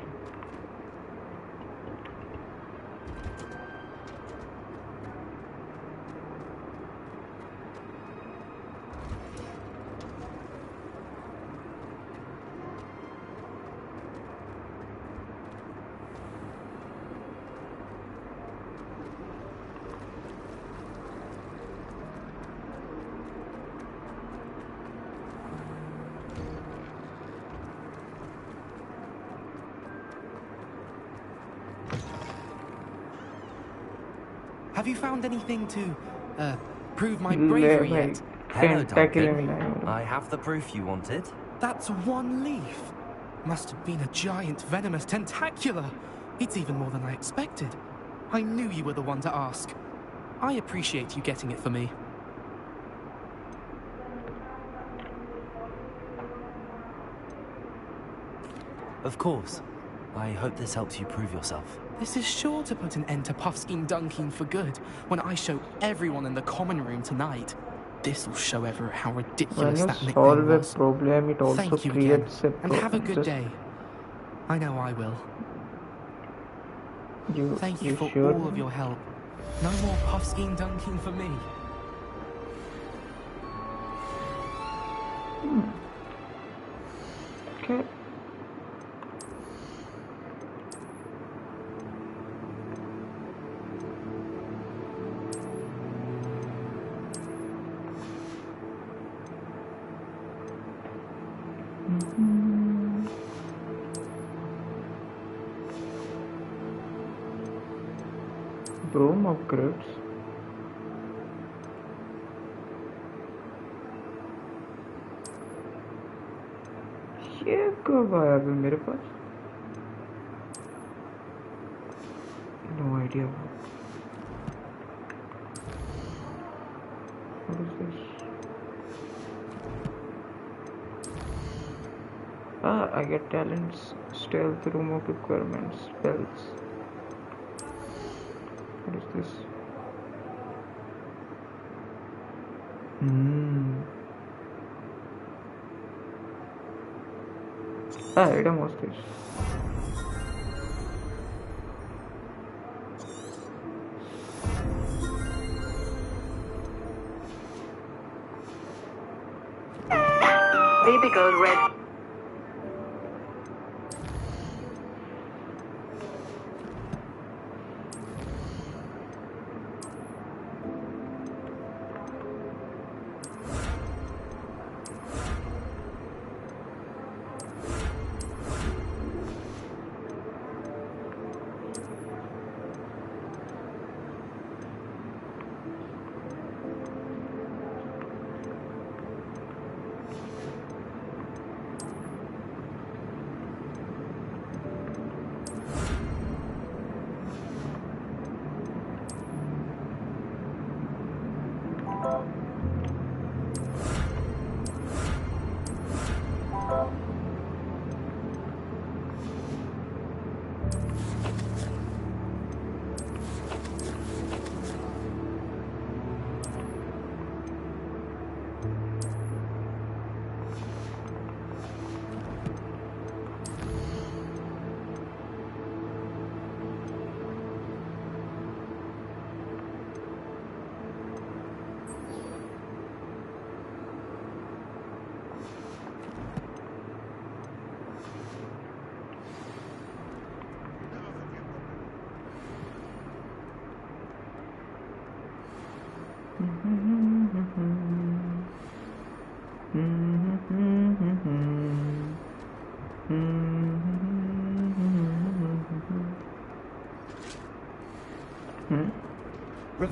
Have you found anything to, prove my bravery yet? Hello, Duncan. I have the proof you wanted. That's one leaf. Must have been a giant venomous tentacula. It's even more than I expected. I knew you were the one to ask. I appreciate you getting it for me. Of course. I hope this helps you prove yourself. This is sure to put an end to Puffskein Dunking for good when I show everyone in the common room tonight. This will show everyone how ridiculous that nickname was. When you solve a problem, it also Thank you creates again, a and have a good just day. I know I will. Thank you for sure? all of your help. No more Puffskein Dunking for me. Okay. Broom upgrades. ये कब आया अभी मेरे पास? No idea. What is this? I get talents, stealth, room of requirements, spells. What is this? Item was this. Baby girl red.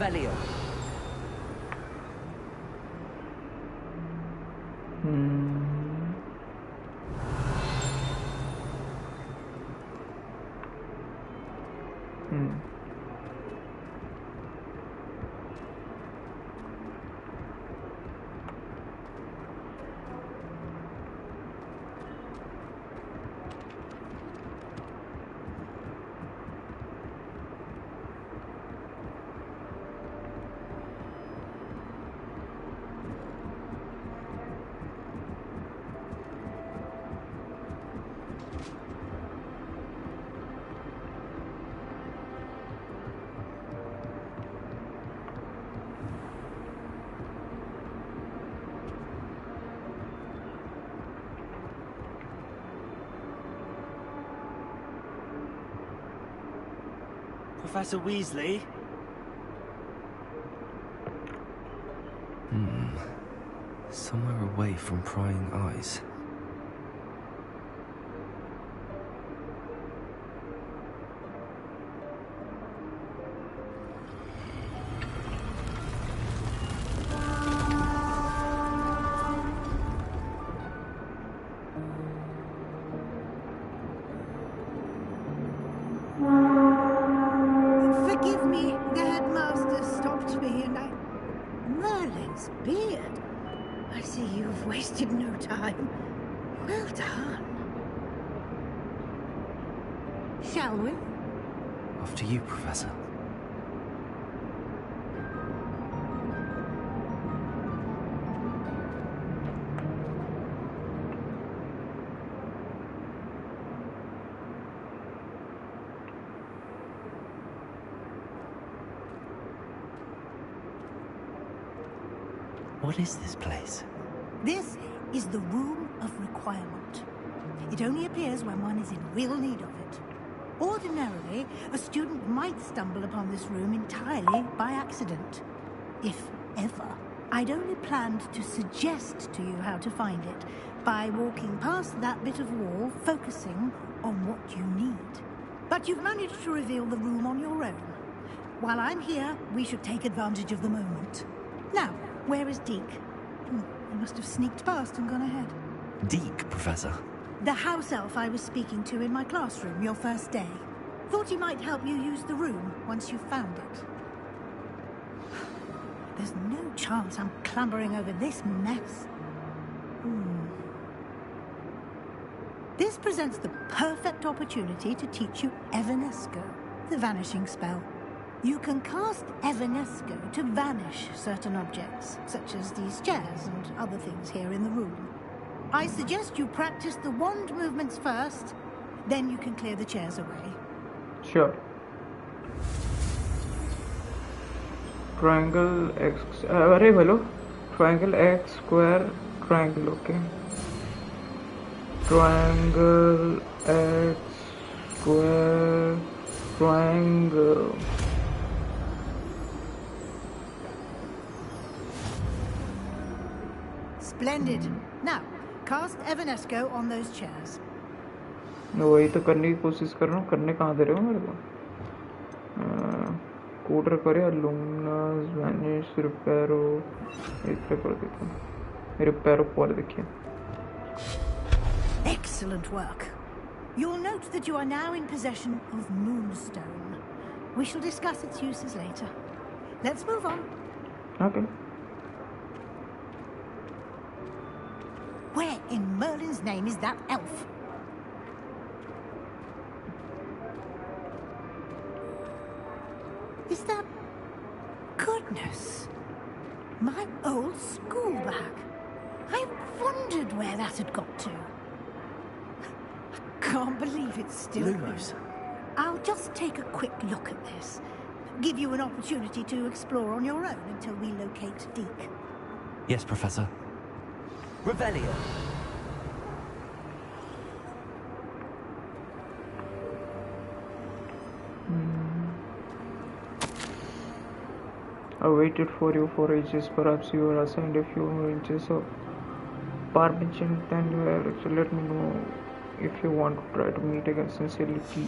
Revelio. Professor Weasley? Somewhere away from prying eyes. Forgive me, the headmaster stopped me and I... Merlin's beard. I see you've wasted no time. Well done. Shall we? After you, Professor. What is this place? This is the Room of Requirement. It only appears when one is in real need of it. Ordinarily, a student might stumble upon this room entirely by accident. If ever. I'd only planned to suggest to you how to find it by walking past that bit of wall, focusing on what you need. But you've managed to reveal the room on your own. While I'm here, we should take advantage of the moment. Now, where is Deke? He must have sneaked past and gone ahead. Deke, Professor. The house elf I was speaking to in my classroom your first day. Thought he might help you use the room once you found it. There's no chance I'm clambering over this mess. This presents the perfect opportunity to teach you Evanesco, the vanishing spell. You can cast Evanesco to vanish certain objects, such as these chairs and other things here in the room. I suggest you practice the wand movements first, then you can clear the chairs away. Sure. Triangle X. Hello. Triangle X square. Triangle. Okay. Triangle X square. Triangle. Splendid. Now, cast Evanesco on those chairs. मैं वही तो करने की कोशिश कर रहा हूँ. करने कहाँ दे रहे हो मेरे को? कोडर करे लुमिनस वैनिश रिपेयरो इस पे कर देता हूँ. रिपेयरो पर देखिए. Excellent work. You'll note that you are now in possession of Moonstone. We shall discuss its uses later. Let's move on. Okay. Where in Merlin's name is that elf? Is that... Goodness. My old school bag. I wondered where that had got to. I can't believe it's still Lumos. I'll just take a quick look at this. Give you an opportunity to explore on your own until we locate Deke. Yes, Professor. Revelio. I waited for you for ages. Perhaps you were assigned a few more inches of permission than you were. So let me know if you want to try to meet again. Sincerely, T.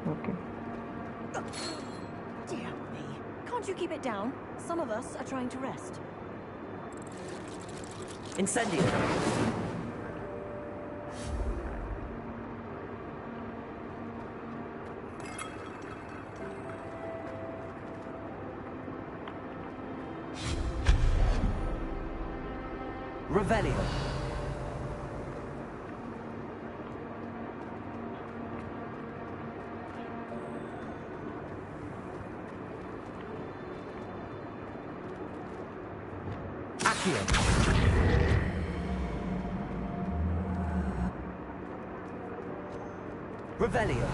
Okay. Dear you keep it down? Some of us are trying to rest. Incendio. Revelio. Accio. Revelio.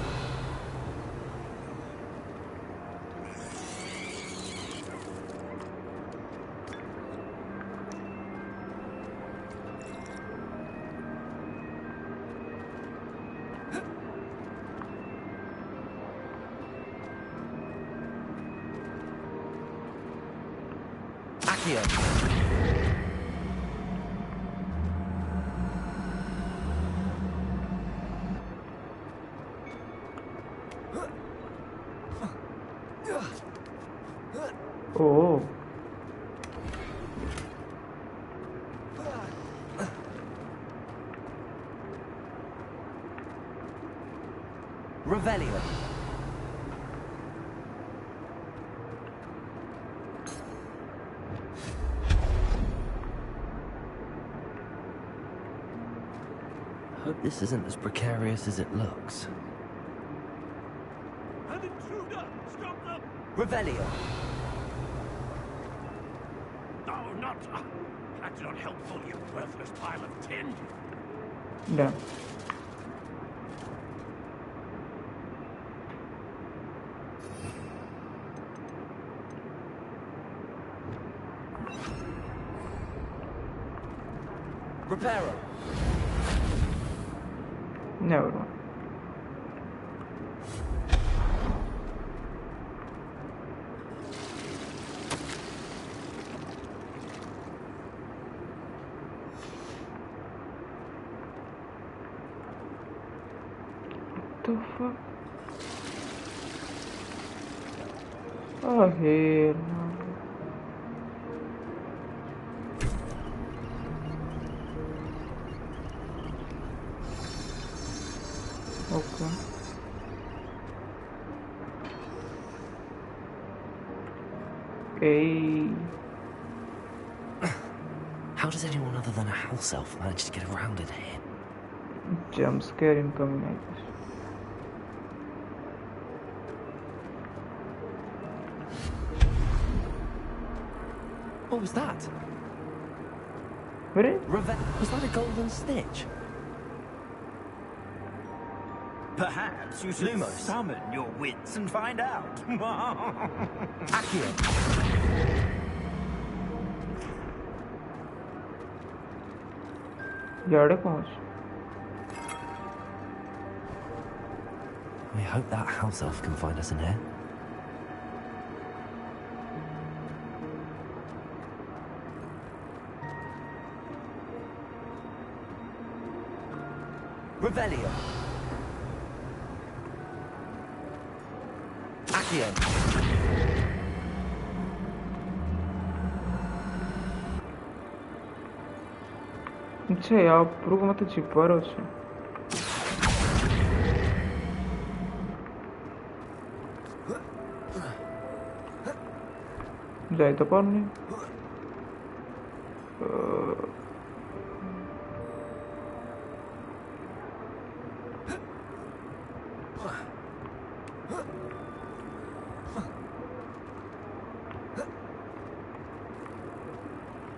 Accio. Oh. Revelio. Hope this isn't as precarious as it looks. An intruder! Stop them! Revelio. No, not... That's not helpful, you worthless pile of tin. Done. Reparo. Never mind. What the fuck? Oh, hell no. Okay. Hey. How does anyone other than a house elf manage to get around in here? Jump scare incoming, I guess. What was that? Really? Was that a golden snitch? Perhaps you should summon your wits and find out. Accio. Yard पहुंच. We hope that house elf can find us in here. Revelio. Accio. अच्छा यार proof मत चिपवा रहा उसमें. जाए तो कौन नहीं.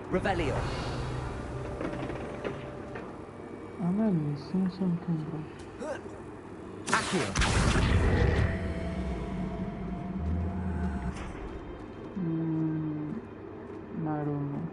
Revelio. Am I missing something, bro? Accio. I don't know.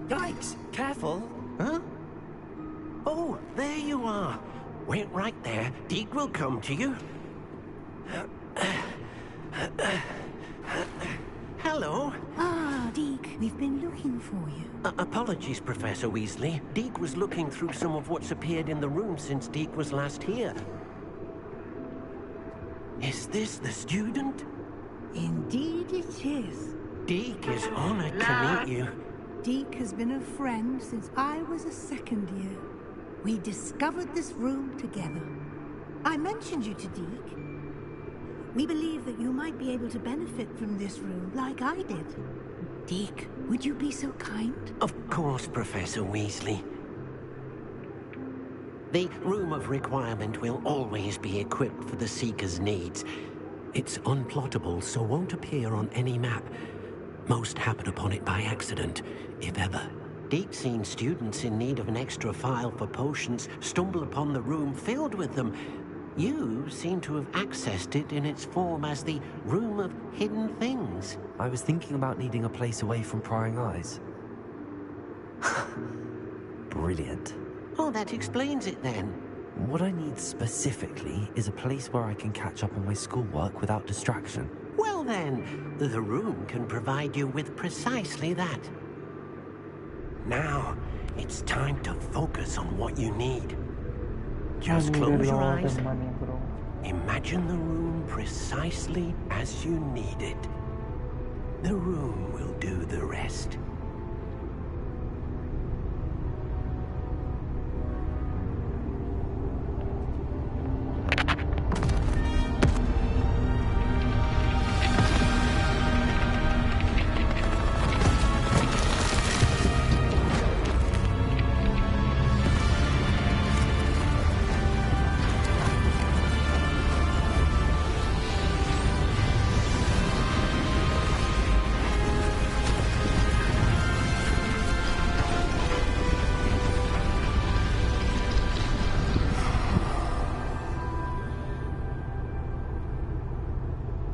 Yikes! Careful! Huh? Oh, there you are. Wait right there. Deke will come to you. Hello. Ah, Deke, we've been looking for you. Apologies, Professor Weasley. Deke was looking through some of what's appeared in the room since Deke was last here. Is this the student? Indeed it is. Deke is honored to meet you. Deke has been a friend since I was a second year. We discovered this room together. I mentioned you to Deke. We believe that you might be able to benefit from this room like I did. Deke, would you be so kind? Of course, Professor Weasley. The Room of Requirement will always be equipped for the Seeker's needs. It's unplottable, so won't appear on any map. Most happen upon it by accident, if ever. Deke's seen students in need of an extra file for potions stumble upon the room filled with them. You seem to have accessed it in its form as the Room of Hidden Things. I was thinking about needing a place away from prying eyes. Brilliant. Oh, that explains it then. What I need specifically is a place where I can catch up on my schoolwork without distraction. Well then, the room can provide you with precisely that. Now, it's time to focus on what you need. Just close your eyes. Imagine the room precisely as you need it. The room will do the rest.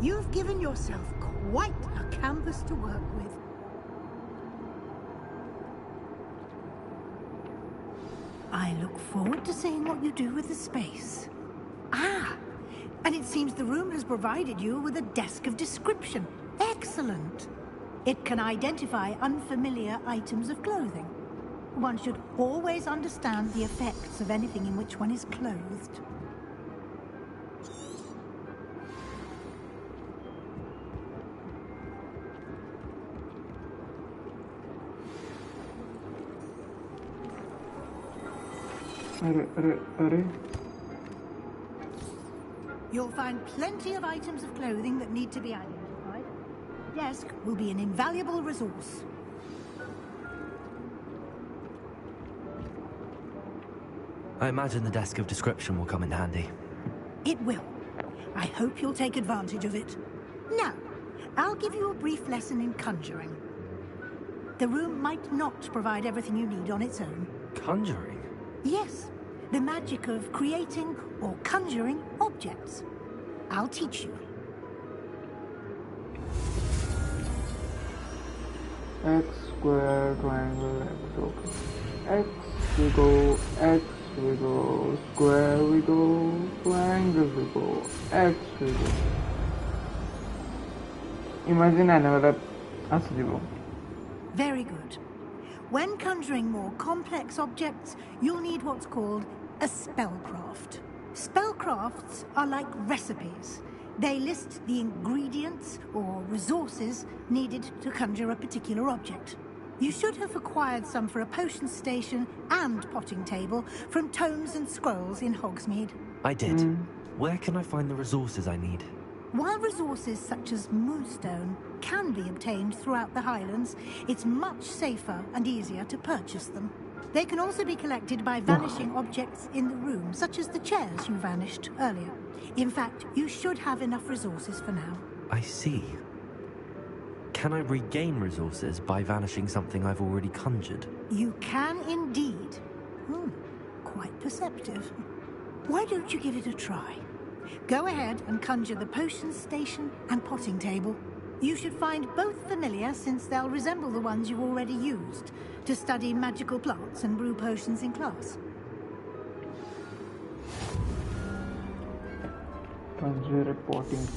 You've given yourself quite a canvas to work with. I look forward to seeing what you do with the space. Ah, and it seems the room has provided you with a desk of description. Excellent. It can identify unfamiliar items of clothing. One should always understand the effects of anything in which one is clothed. You'll find plenty of items of clothing that need to be identified. The desk will be an invaluable resource. I imagine the desk of description will come in handy. It will. I hope you'll take advantage of it. Now, I'll give you a brief lesson in conjuring. The room might not provide everything you need on its own. Conjuring? Yes, the magic of creating or conjuring objects. I'll teach you. X square, triangle, X, okay. X we go, X we go, square we go, triangle we go, X we go. Imagine another asleep. Very good. When conjuring more complex objects, you'll need what's called a spellcraft. Spellcrafts are like recipes. They list the ingredients or resources needed to conjure a particular object. You should have acquired some for a potion station and potting table from tomes and scrolls in Hogsmeade. I did. Where can I find the resources I need? While resources such as moonstone can be obtained throughout the Highlands, it's much safer and easier to purchase them. They can also be collected by vanishing objects in the room, such as the chairs you vanished earlier. In fact, you should have enough resources for now. I see. Can I regain resources by vanishing something I've already conjured? You can indeed. Quite perceptive. Why don't you give it a try? Go ahead and conjure the potion station and potting table. You should find both familiar, since they'll resemble the ones you've already used to study magical plants and brew potions in class. Transfer reporting.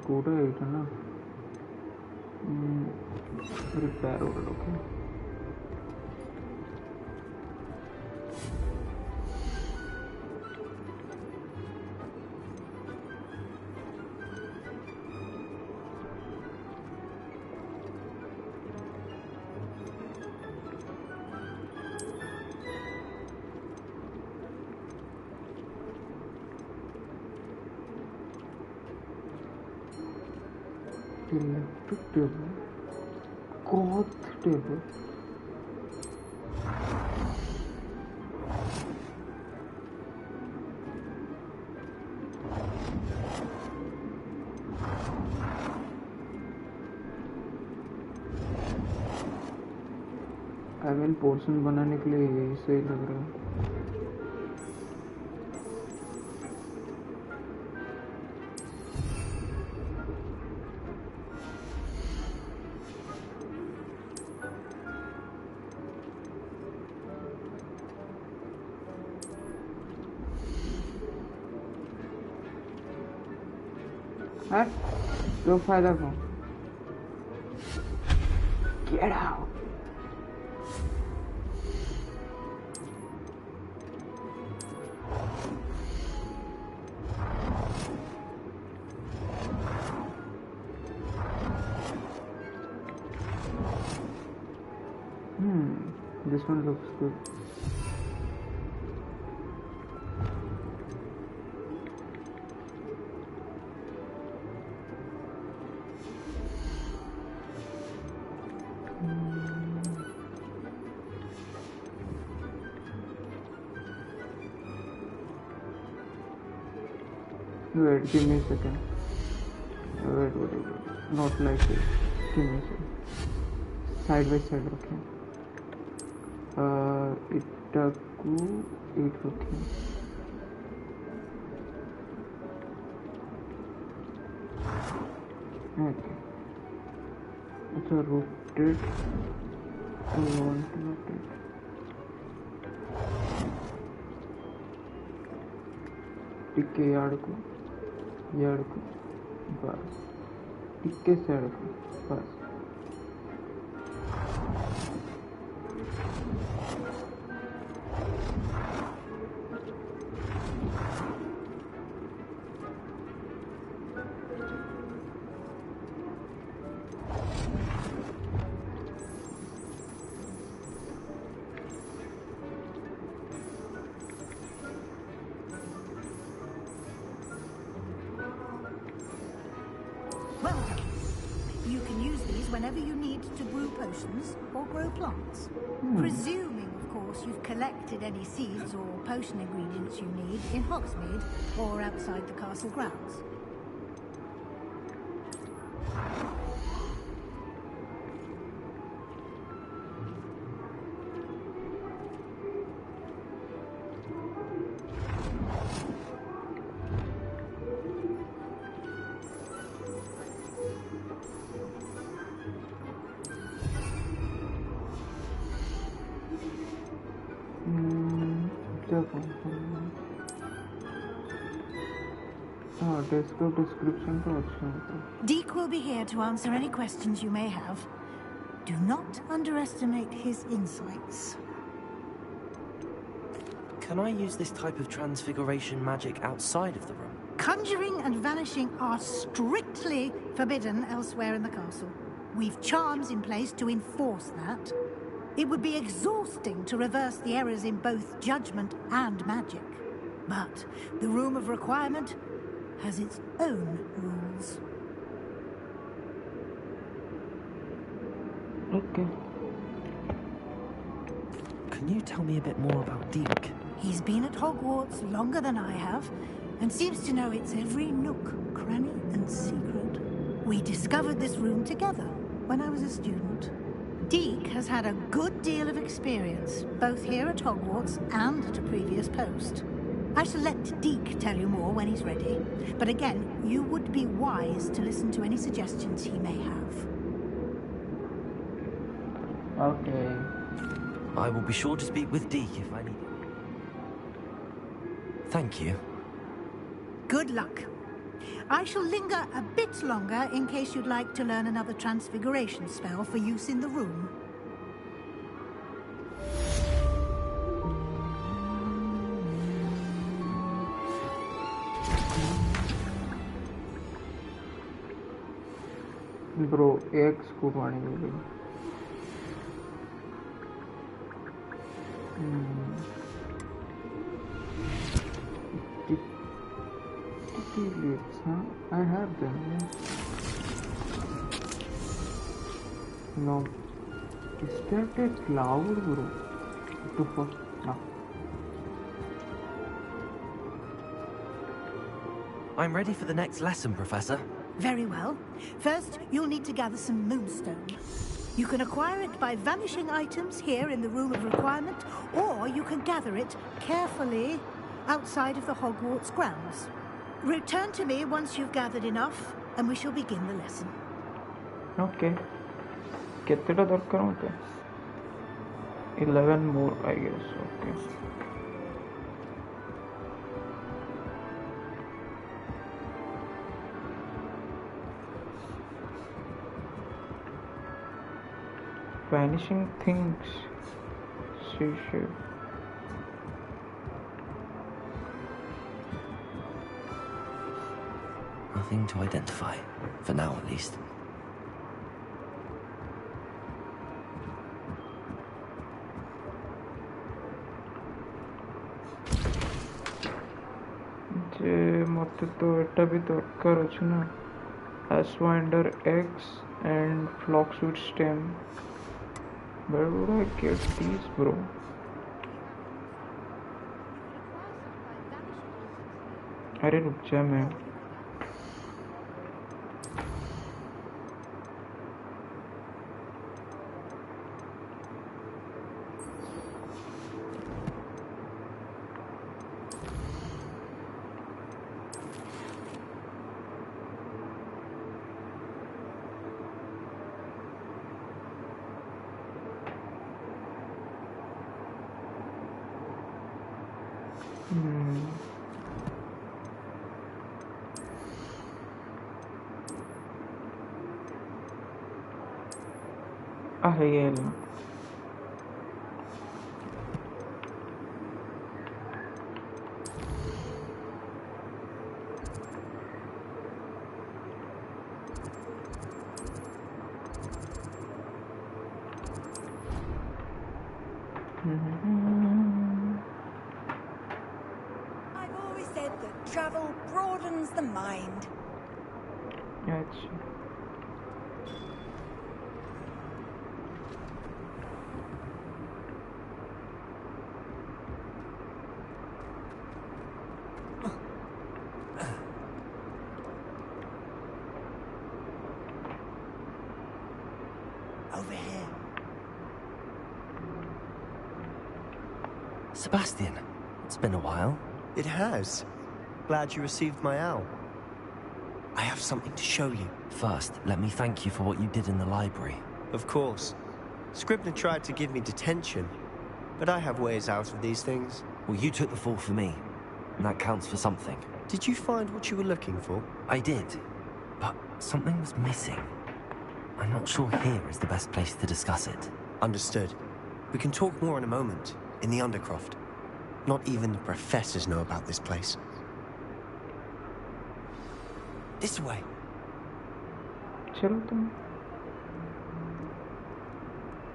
Code it, na? Repair order, okay. Electric table, cloth table. Portion बनाने के लिए यही सही लग रहा है. तो फायदा को get out. This one looks good. Wait, give me a second. Wait. Not like this. Give me a second. Side by side, okay. Itaku 815. Okay. It's a rotate. I want to rotate. टिक्के यार्ड को बस टिक्के side को बस whenever you need to brew potions or grow plants. Presuming, of course, you've collected any seeds or potion ingredients you need in Hogsmeade or outside the castle grounds. Deke will be here to answer any questions you may have. Do not underestimate his insights. Can I use this type of transfiguration magic outside of the room? Conjuring and vanishing are strictly forbidden elsewhere in the castle. We've charms in place to enforce that. It would be exhausting to reverse the errors in both judgment and magic. But the Room of Requirement has its own rules. Okay. Can you tell me a bit more about Deke? He's been at Hogwarts longer than I have, and seems to know its every nook, cranny, and secret. We discovered this room together when I was a student. Deke has had a good deal of experience, both here at Hogwarts and at a previous post. I shall let Deke tell you more when he's ready. But again, you would be wise to listen to any suggestions he may have. Okay. I will be sure to speak with Deke if I need it. Thank you. Good luck. I shall linger a bit longer in case you'd like to learn another transfiguration spell for use in the room. Bro, X could one really. Leaves, huh? I have them, yes. No. Is that a cloud, bro? What the fuck? No. I'm ready for the next lesson, Professor. Very well. First, you'll need to gather some moonstone. You can acquire it by vanishing items here in the Room of Requirement, or you can gather it carefully outside of the Hogwarts grounds. Return to me once you've gathered enough, and we shall begin the lesson. Okay. Ketteta darkar hote? 11 more, I guess. Okay. Vanishing things. Sure. Nothing to identify, for now at least. मते तो एटा भी दरकार अछि ना Aswinder X and Flocksuit stem. Where would I get these, bro? अरे रुक जा मैं Ariel. I've always said that travel broadens the mind. Gotcha. Over here. Sebastian, it's been a while. It has. Glad you received my owl. I have something to show you. First, let me thank you for what you did in the library. Of course. Scribner tried to give me detention, but I have ways out of these things. Well, you took the fall for me, and that counts for something. Did you find what you were looking for? I did, but something was missing. I'm not sure here is the best place to discuss it. Understood. We can talk more in a moment, in the Undercroft. Not even the professors know about this place. This way.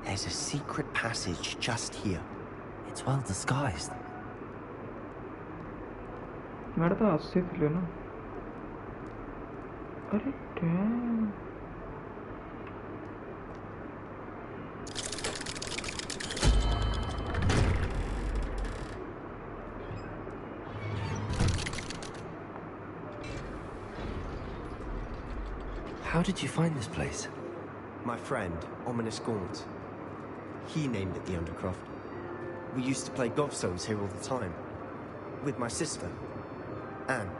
There's a secret passage just here. It's well disguised. मेरा तो आस्ते थे ना अरे damn How did you find this place? My friend, Ominous Gaunt. He named it the Undercroft. We used to play gobstones here all the time. with my sister, Anne.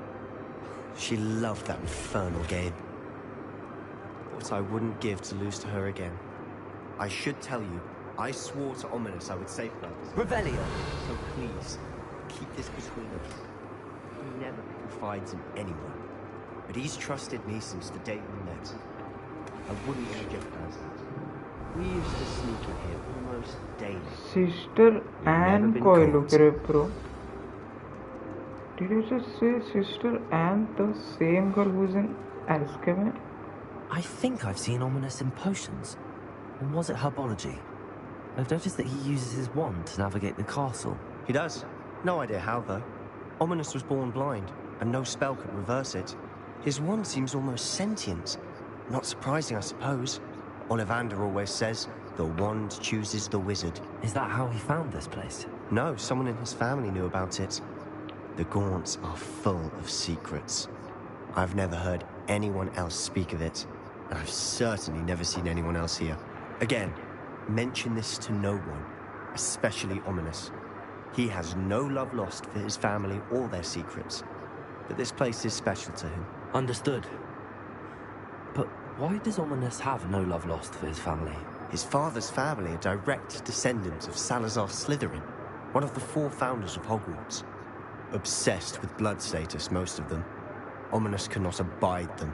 She loved that infernal game. What I wouldn't give to lose to her again. I should tell you, I swore to Ominous I would safeguard this. Revelio! So please, keep this between us. He never confides in anyone. But he's trusted me since the day we met. I wouldn't want to jeopardize that. We used to sneak in here almost daily. Sister Anne ko look bro. Did you just say Sister Anne, the same girl who's in Azkaban? I think I've seen Ominous in potions. Or was it herbology? I've noticed that he uses his wand to navigate the castle. He does. No idea how, though. Ominous was born blind, and no spell could reverse it. His wand seems almost sentient. Not surprising, I suppose. Ollivander always says, the wand chooses the wizard. Is that how he found this place? No, someone in his family knew about it. The Gaunts are full of secrets. I've never heard anyone else speak of it, and I've certainly never seen anyone else here. Again, mention this to no one, especially Ominous. He has no love lost for his family or their secrets, but this place is special to him. Understood. But why does Ominous have no love lost for his family? His father's family are direct descendants of Salazar Slytherin, one of the 4 founders of Hogwarts. Obsessed with blood status, most of them. Ominous cannot abide them,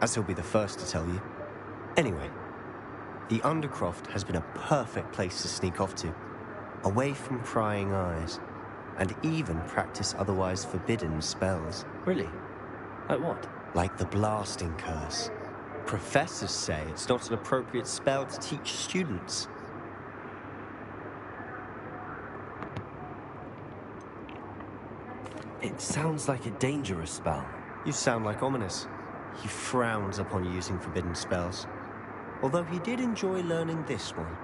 as he'll be the first to tell you. Anyway, the Undercroft has been a perfect place to sneak off to, away from prying eyes, and even practice otherwise forbidden spells. Really? Like what? Like the blasting curse. Professors say it's not an appropriate spell to teach students. It sounds like a dangerous spell. You sound like Ominous. He frowns upon using forbidden spells. Although he did enjoy learning this one.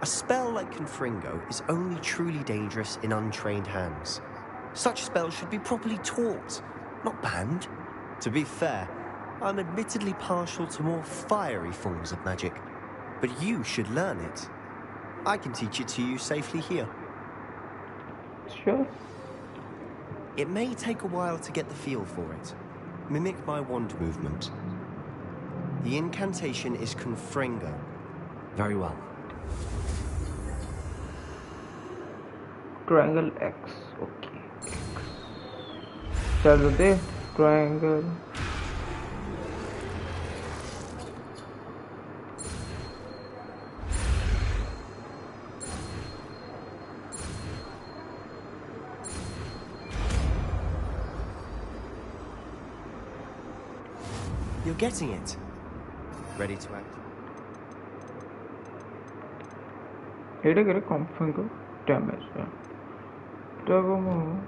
A spell like Confringo is only truly dangerous in untrained hands. Such spells should be properly taught, not banned. To be fair, I'm admittedly partial to more fiery forms of magic, but you should learn it. I can teach it to you safely here. Sure. It may take a while to get the feel for it. Mimic my wand movement. The incantation is Confringo. Very well. Triangle X. Okay. X. चलो दे triangle. You're getting it. Ready to act? Here get a confringo damage. Double.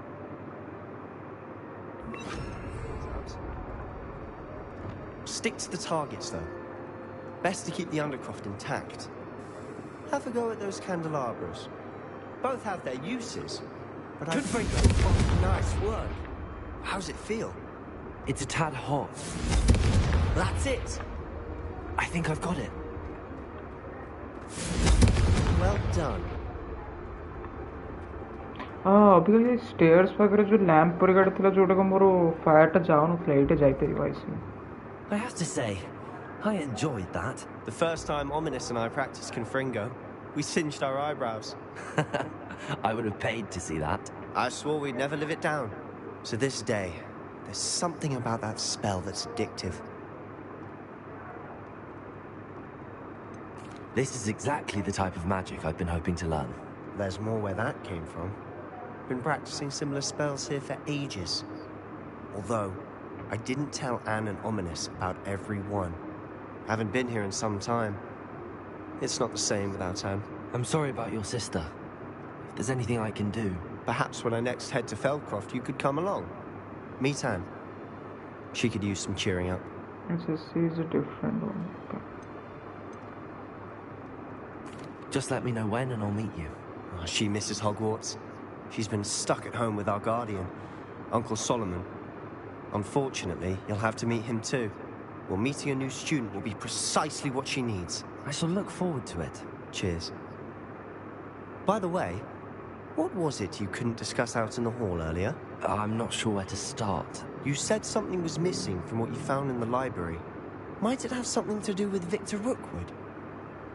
Stick to the targets, though. Best to keep the Undercroft intact. Have a go at those candelabras. Both have their uses, but I think... Oh, nice work. How's it feel? It's a tad hot. That's it. I think I've got it. Well done. अभी ये stairs वगैरह जो lamp पर गड़ थला जोड़ा का मोरो फायर टा जाओ ना फ्लाइट जाए तेरी वॉइस में. I have to say, I enjoyed that. The first time Ominous and I practiced Confringo, we singed our eyebrows. I would have paid to see that. I swore we'd never live it down. To this day, there's something about that spell that's addictive. This is exactly the type of magic I've been hoping to learn. There's more where that came from. Been practicing similar spells here for ages. Although, I didn't tell Anne and Ominous about every one. Haven't been here in some time. It's not the same without Anne. I'm sorry about your sister. If there's anything I can do... Perhaps when I next head to Feldcroft, you could come along. Meet Anne. She could use some cheering up. She's a different one. Okay. Just let me know when and I'll meet you. Oh, she misses Hogwarts. She's been stuck at home with our guardian, Uncle Solomon. Unfortunately, you'll have to meet him too. Well, meeting a new student will be precisely what she needs. I shall look forward to it. Cheers. By the way, what was it you couldn't discuss out in the hall earlier? I'm not sure where to start. You said something was missing from what you found in the library. Might it have something to do with Victor Rookwood?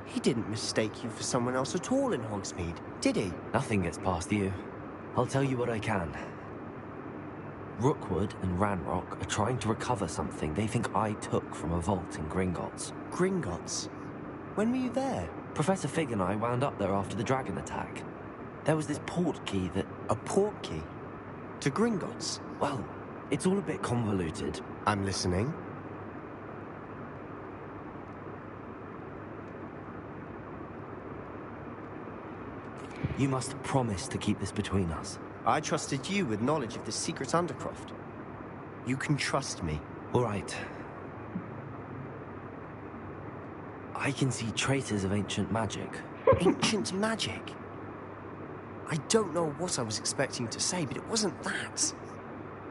He didn't mistake you for someone else at all in Hogsmeade, did he? Nothing gets past you. I'll tell you what I can. Rookwood and Ranrock are trying to recover something they think I took from a vault in Gringotts. Gringotts? When were you there? Professor Fig and I wound up there after the dragon attack. There was this port key that... A port key? To Gringotts? Well, it's all a bit convoluted. I'm listening. You must promise to keep this between us. I trusted you with knowledge of the secret Undercroft. You can trust me. All right. I can see traces of ancient magic. Ancient magic? I don't know what I was expecting to say, but it wasn't that.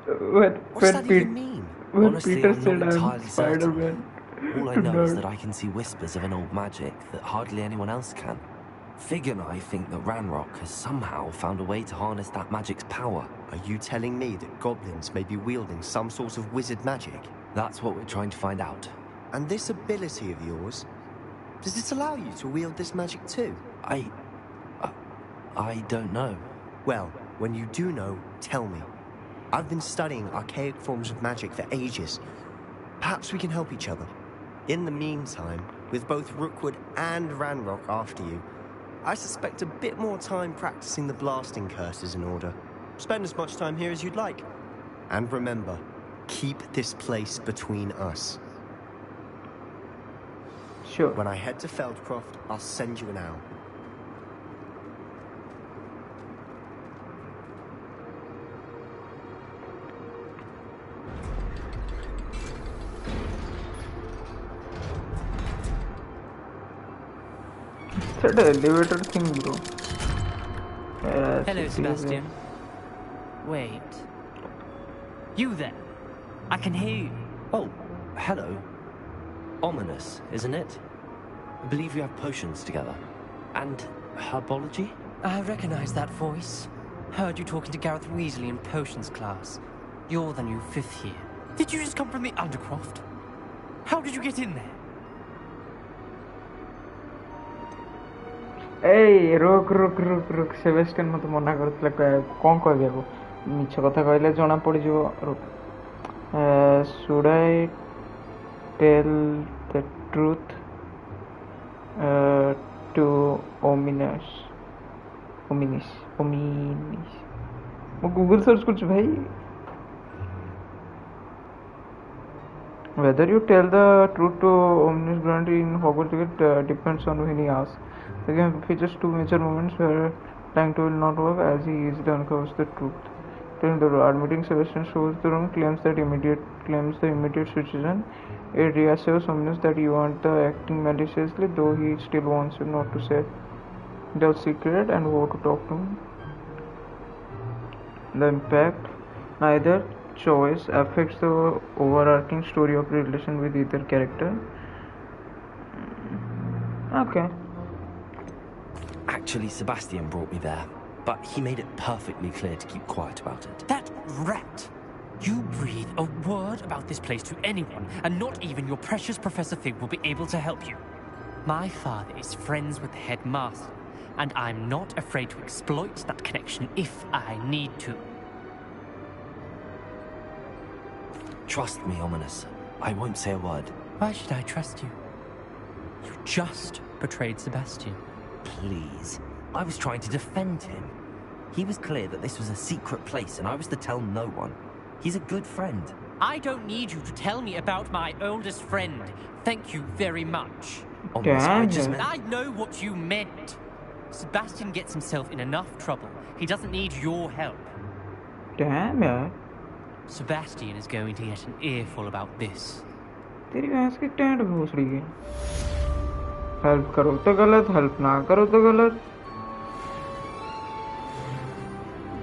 What does that even mean? Honestly, Peter I'm said not entirely certain. Spider-Man. All I know is that I can see whispers of an old magic that hardly anyone else can. Fig and I think that Ranrock has somehow found a way to harness that magic's power. Are you telling me that goblins may be wielding some sort of wizard magic? That's what we're trying to find out. And this ability of yours, does it allow you to wield this magic too? I don't know. Well, when you do know, tell me. I've been studying archaic forms of magic for ages. Perhaps we can help each other. In the meantime, with both Rookwood and Ranrock after you, I suspect a bit more time practicing the blasting curse is in order. Spend as much time here as you'd like. And remember, keep this place between us. Sure. When I head to Feldcroft, I'll send you an owl. It's an elevator thing, bro. Hello, Sebastian. Wait. You there? I can hear you. Oh, hello. Ominous, isn't it? I believe we have potions together. And herbology? I recognize that voice. Heard you talking to Gareth Weasley in potions class. You're the new 5th year. Did you just come from the Undercroft? How did you get in there? Hey, रुक Sebastian मत मना करथले कोन कहबेको मिछ कथा कहले जणा पड़ जिवो रुक should I tell the truth to Ominous मैं गूगल सर्च कुछ भाई whether you tell the truth to Ominous Grant in Hogwarts depends on when he asks. The game features two major moments where Tank will not work as he easily uncovers the truth. Telling the admitting Sebastian shows the room, claims the immediate situation. It reassures Ominous that you aren't acting maliciously, though he still wants you not to say the secret and how to talk to him. The impact, neither choice affects the overarching story of the relation with either character. Okay. Actually, Sebastian brought me there, but he made it perfectly clear to keep quiet about it. That rat! You breathe a word about this place to anyone, and not even your precious Professor Fig will be able to help you. My father is friends with the headmaster, and I'm not afraid to exploit that connection if I need to. Trust me, Ominous. I won't say a word. Why should I trust you? You just betrayed Sebastian. Please. I was trying to defend him. He was clear that this was a secret place and I was to tell no one. He's a good friend. I don't need you to tell me about my oldest friend. Thank you very much. I know what you meant. Sebastian gets himself in enough trouble. He doesn't need your help. Damn, yeah. Sebastian is going to get an earful about this. तेरी भैंस की tent घुस रही है help करो तो गलत help ना करो तो गलत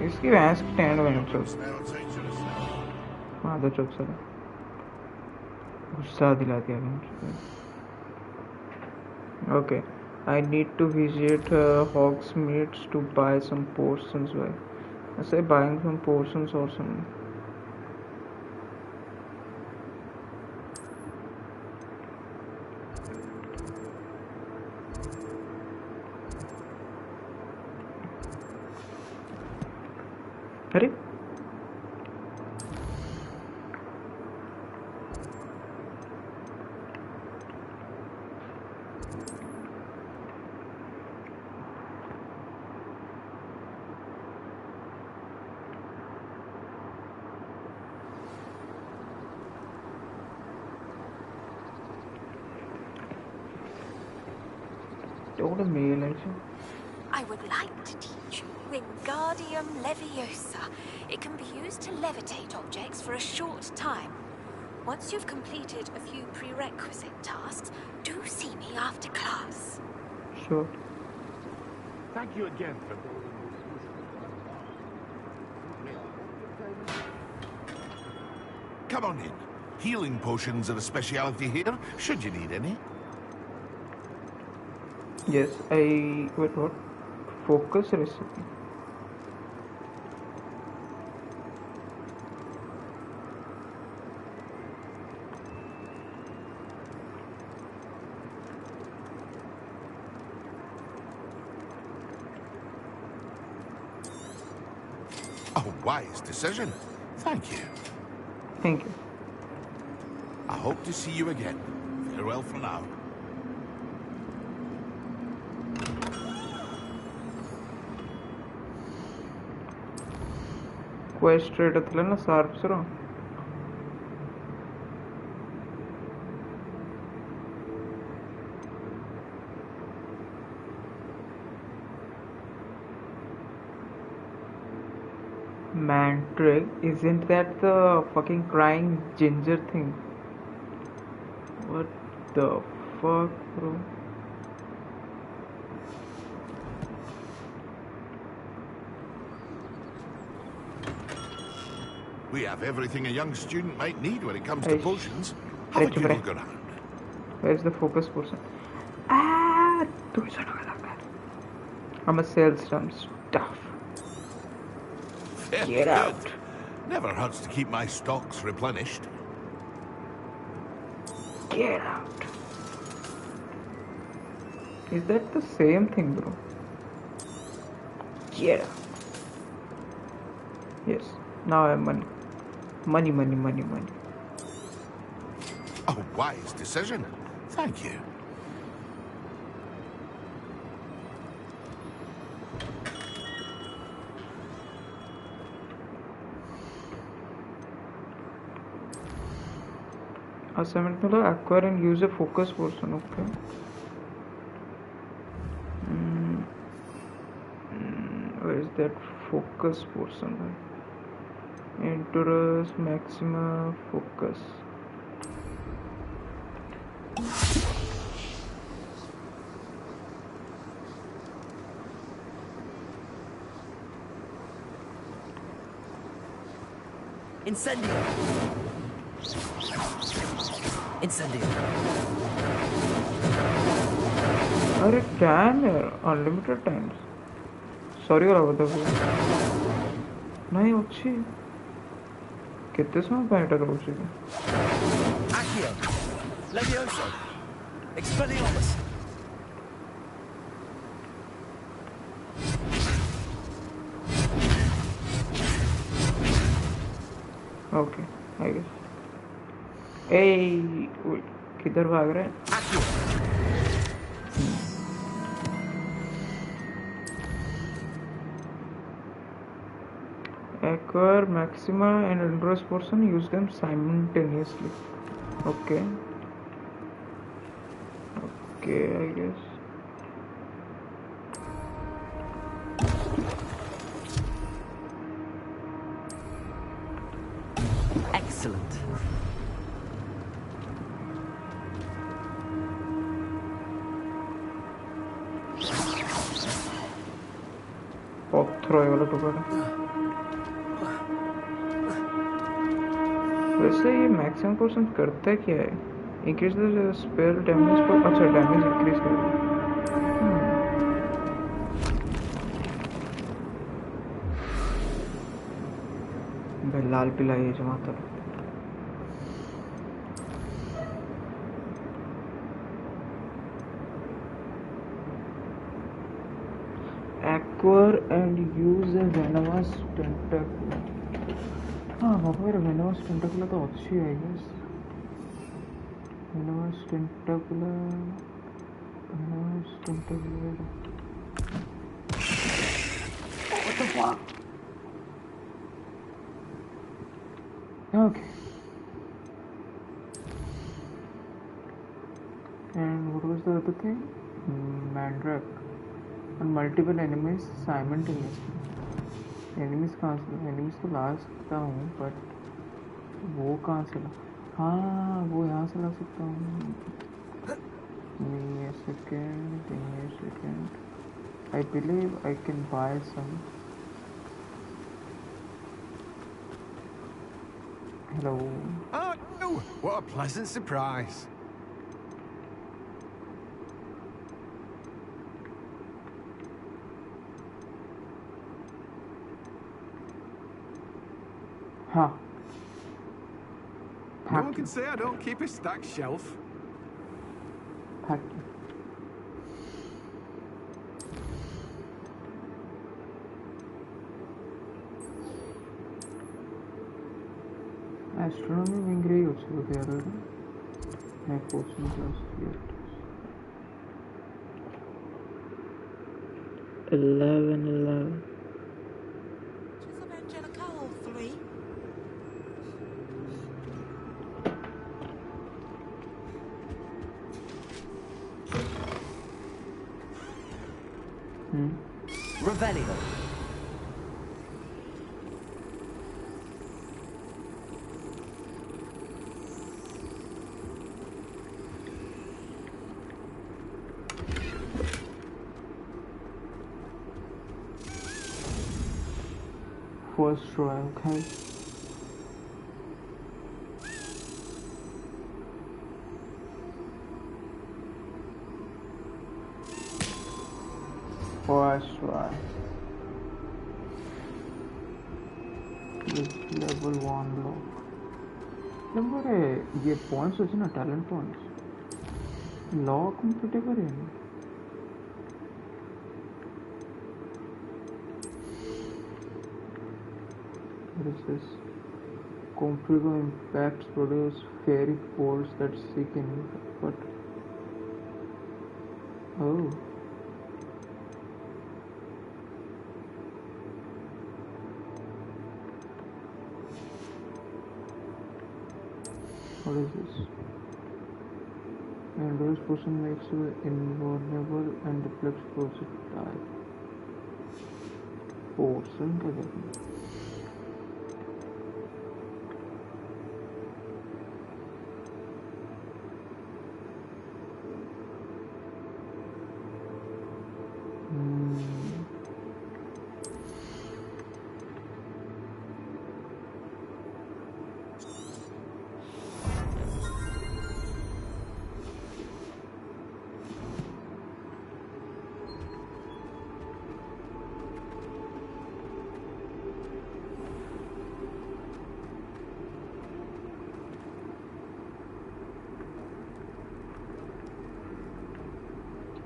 इसकी भैंस की टेंट बन चुकी हाँ तो चुप सर गुस्सा दिला दिया okay I need to visit Hogsmeade to buy some potions say buying some potions or something. अरे what a mail actually. I would like to teach you Wingardium Leviosa. It can be used to levitate objects for a short time. Once you've completed a few prerequisite tasks, do see me after class. Sure. Thank you again for... Come on in. Healing potions are a speciality here, should you need any. Yes, wait, what? Focus recipe. A wise decision. Thank you. Thank you. I hope to see you again. Farewell for now. Quest rate athla na sarpsro. Mandrake, isn't that the fucking crying ginger thing? What the fuck, bro? We have everything a young student might need when it comes to potions. Have a good look around. Where's the focus person? Ah, I'm a sell some stuff. Get out. Never hurts to keep my stocks replenished. Get out. Is that the same thing, bro? Get out. Yes. Now I have money. Money, money, money, money. A wise decision. Thank you. Assignment मतलब acquire and use a focus person, okay. Where is that focus person? Enters maxima focus. Incendio! Incendio! अरे can unlimited times. Sorry वाला बता नहीं अच्छी कितने समय painter हो चुके Accio! Levioso! Expelliarmus! Okay, I guess. Hey, किधर भाग रहे हैं? Acquire maxima and endurance portion, use them simultaneously. Okay. Okay, I guess. Excellent. Pop throw वाला टुकड़ा वैसे ये मैक्सिमम परसेंट करता है क्या है इंक्रीज द स्पेल डैमेज पर अच्छा डैमेज इंक्रीज कर लाल पीला ये जो माता acquire and use a venomous tentacle. हाँ वहाँ पर venomous tentacle तो अच्छी है I guess. Venomous tentacle. What the fuck? Okay. And what was the other thing? Mandrake. On multiple enemies simultaneously. Enemies कहाँ से? Enemies तो ला सकता हूँ, but वो कहाँ से ला? हाँ, वो यहाँ से ला सकता हूँ. Give me a second. I believe I can buy some. Hello. Oh, no! What a pleasant surprise. Huh. No one can say I don't keep a stacked shelf. Astronomy wing ray also there. My fortune class here. 11. Angelica, all three. Revelio. First try, okay. First try. This level 1 block. Number ये points होते ना talent points. Law complete करें. What is this? Configure impacts produce fairy force that seek in but oh. What is this? And those person makes you invulnerable and deflects projectile. Person क्या करना?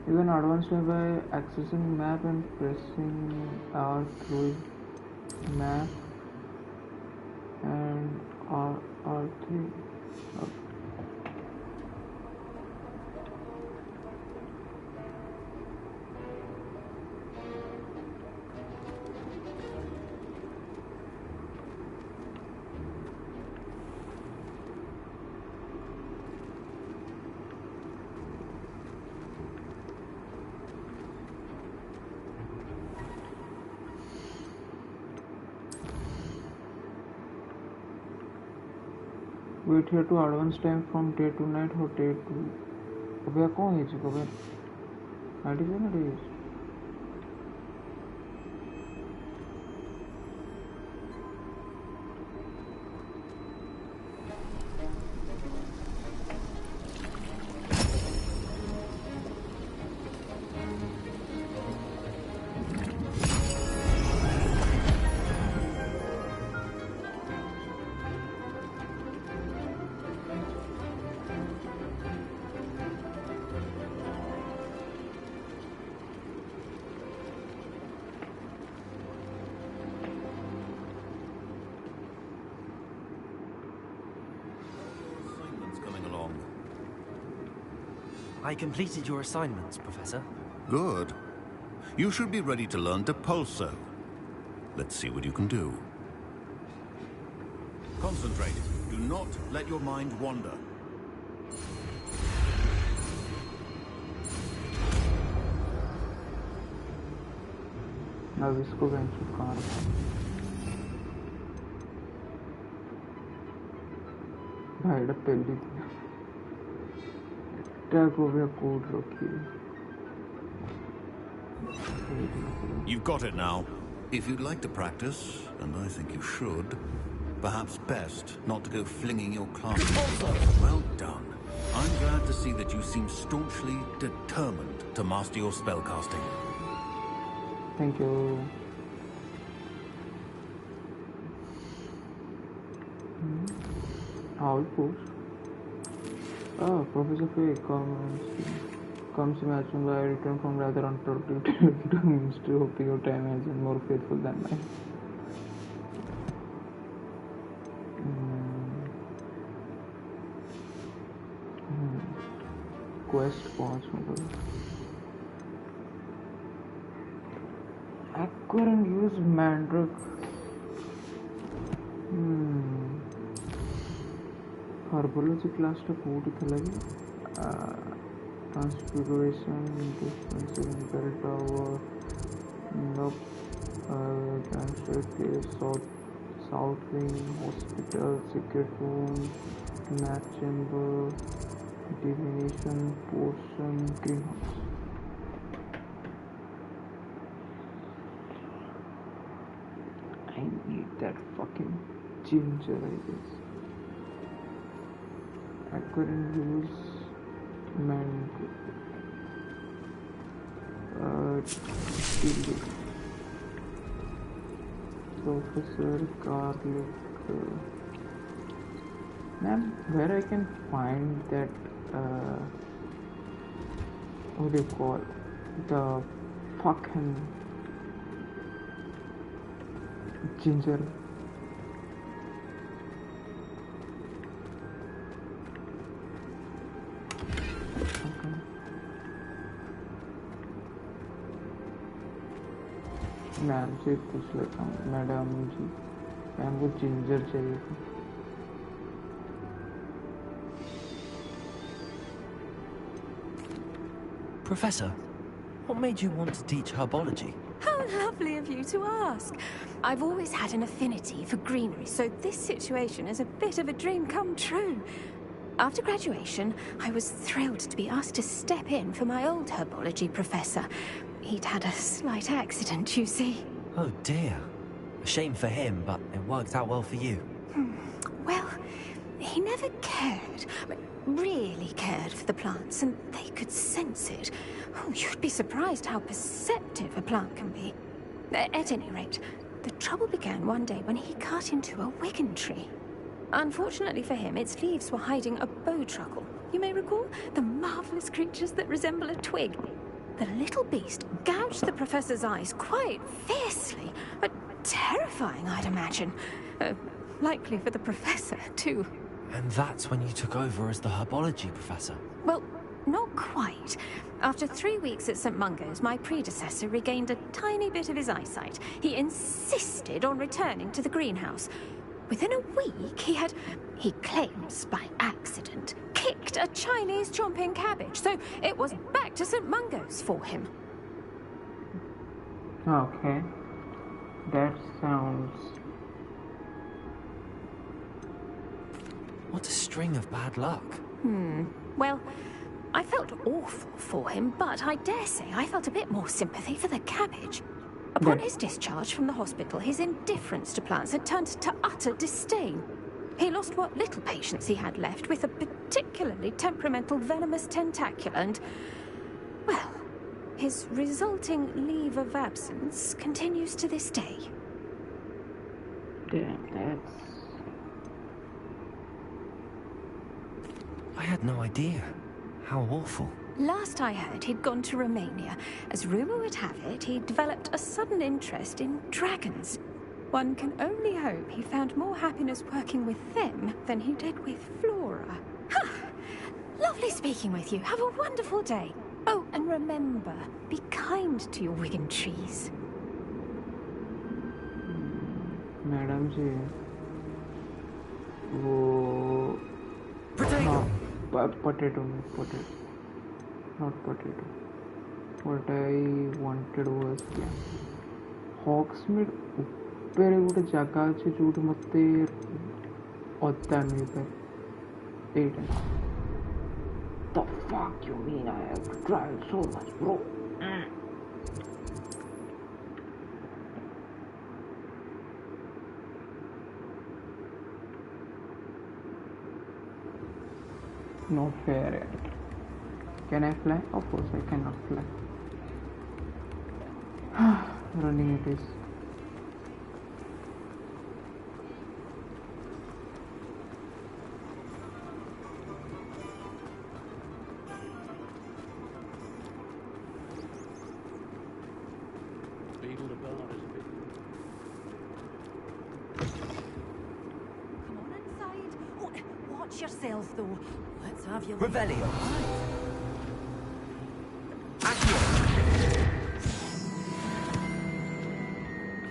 You can advance by accessing map and pressing R through map and R3. Okay. Wait here to advance time from day to night or day to. अबे कौन है जी कबे? ID से ना days. I completed your assignments, Professor. Good. You should be ready to learn Depulso. Let's see what you can do. Concentrate. Do not let your mind wander. अब इसको bench कहाँ रखा? भाई डा पहली थी टैग हो गया कोड रखी You've got it now. If you'd like to practice, and I think you should, perhaps best not to go flinging your class. Well done. I'm glad to see that you seem staunchly determined to master your spellcasting. Thank you. Owl post. Oh, Professor Fay comes imagine why I return from rather unturbulent to hope your time has been more faithful than mine. Quest 5 acquire and use Mandrake. Herbology class to food transfiguration, defensive imperial tower, nope, gangster case, south wing, hospital, secret room, map chamber, divination, potion, greenhouse. I need that fucking ginger, I guess. I couldn't use Professor Garlic. Man, where I can find that what do you call it? The fucking ginger. Ma'am से पूछ लेता हूँ madam जी ma'am को ginger चाहिए था Professor, what made you want to teach herbology? How lovely of you to ask. I've always had an affinity for greenery, so this situation is a bit of a dream come true. After graduation, I was thrilled to be asked to step in for my old herbology professor. He'd had a slight accident, you see. Oh dear. A shame for him, but it worked out well for you. Well, he never cared, really cared for the plants, and they could sense it. Oh, you'd be surprised how perceptive a plant can be. At any rate, the trouble began one day when he cut into a wigan tree. Unfortunately for him, its leaves were hiding a bowtruckle. You may recall the marvellous creatures that resemble a twig. The little beast gouged the professor's eyes quite fiercely, but terrifying, I'd imagine. Likely for the professor, too. And that's when you took over as the herbology professor? Well, not quite. After 3 weeks at St. Mungo's, my predecessor regained a tiny bit of his eyesight. He insisted on returning to the greenhouse. Within a week, he claims by accident, kicked a Chinese chomping cabbage, so it was back to St. Mungo's for him. Okay. That sounds... What a string of bad luck. Well, I felt awful for him, but I dare say I felt a bit more sympathy for the cabbage. Upon his discharge from the hospital, his indifference to plants had turned to utter disdain. He lost what little patience he had left with a particularly temperamental venomous tentacula and, well, his resulting leave of absence continues to this day. Damn, that's... I had no idea. How awful. Last I heard, he'd gone to Romania. As rumour would have it, he'd developed a sudden interest in dragons. One can only hope he found more happiness working with them than he did with Flora. Ha! Lovely speaking with you. Have a wonderful day. Oh, and remember, be kind to your Wigan trees. Madam ji वो potato not potato. What I wanted was Hogsmeade ଉପରେ ଗୋଟେ ଜାଗା ଅଛି ଯୋଉଠି ମତେ ଅଦା ମିଳିପାରେ ଏଇଟା. The fuck you mean I have to drive so much, bro? No fair. Can I fly? Of course I cannot fly. Running it is. Yourself though. Let's have you. Revelio.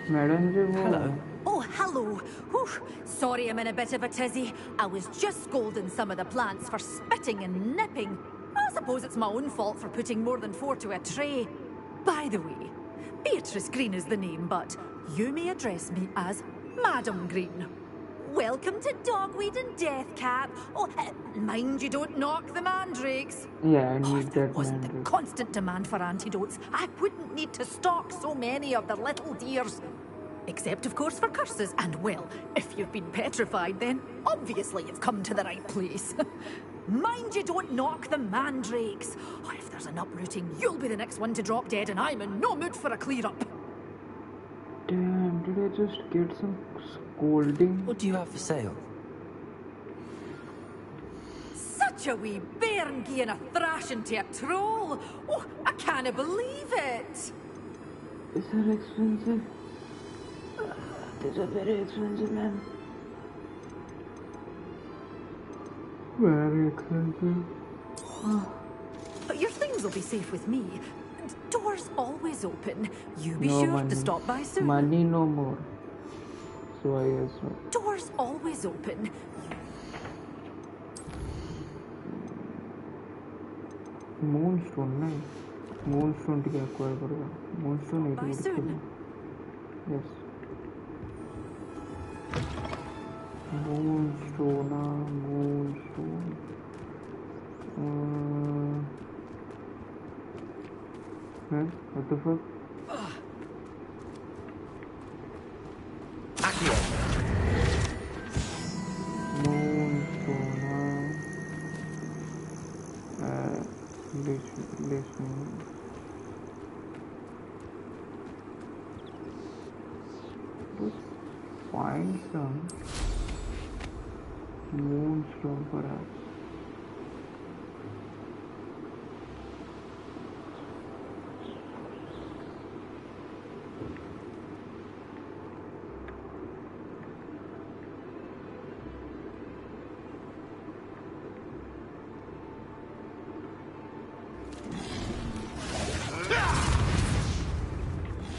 Madam ji, hello. Oh, hello. Whew. Sorry I'm in a bit of a tizzy. I was just scolding some of the plants for spitting and nipping. I suppose it's my own fault for putting more than 4 to a tray. By the way, Beatrice Green is the name, but you may address me as Madam Green. Welcome to Dogweed and Deathcap. Oh, mind you don't knock the mandrakes. Yeah, I need that wasn't the constant demand for antidotes, I wouldn't need to stock so many of the little dears. Except, of course, for curses. And, well, if you've been petrified, then obviously you've come to the right place. Mind you don't knock the mandrakes. Oh, if there's an uprooting, you'll be the next one to drop dead, and I'm in no mood for a clear-up. Damn, did I just get some scolding? What do you have for sale? Such a wee bairn gieing a thrashing to a troll. Oh, I can't believe it. Is that expensive? These are very expensive, man. Very expensive. But your things will be safe with me. Doors always open. You be no sure money. to stop by soon. Money no more. So I guess so. Doors always open. Moonstone, nice. Moonstone to acquire करेगा. Moonstone By soon. Yes. Moonstone. What the fuck? Moonstone. Listen. Just find some moonstone perhaps.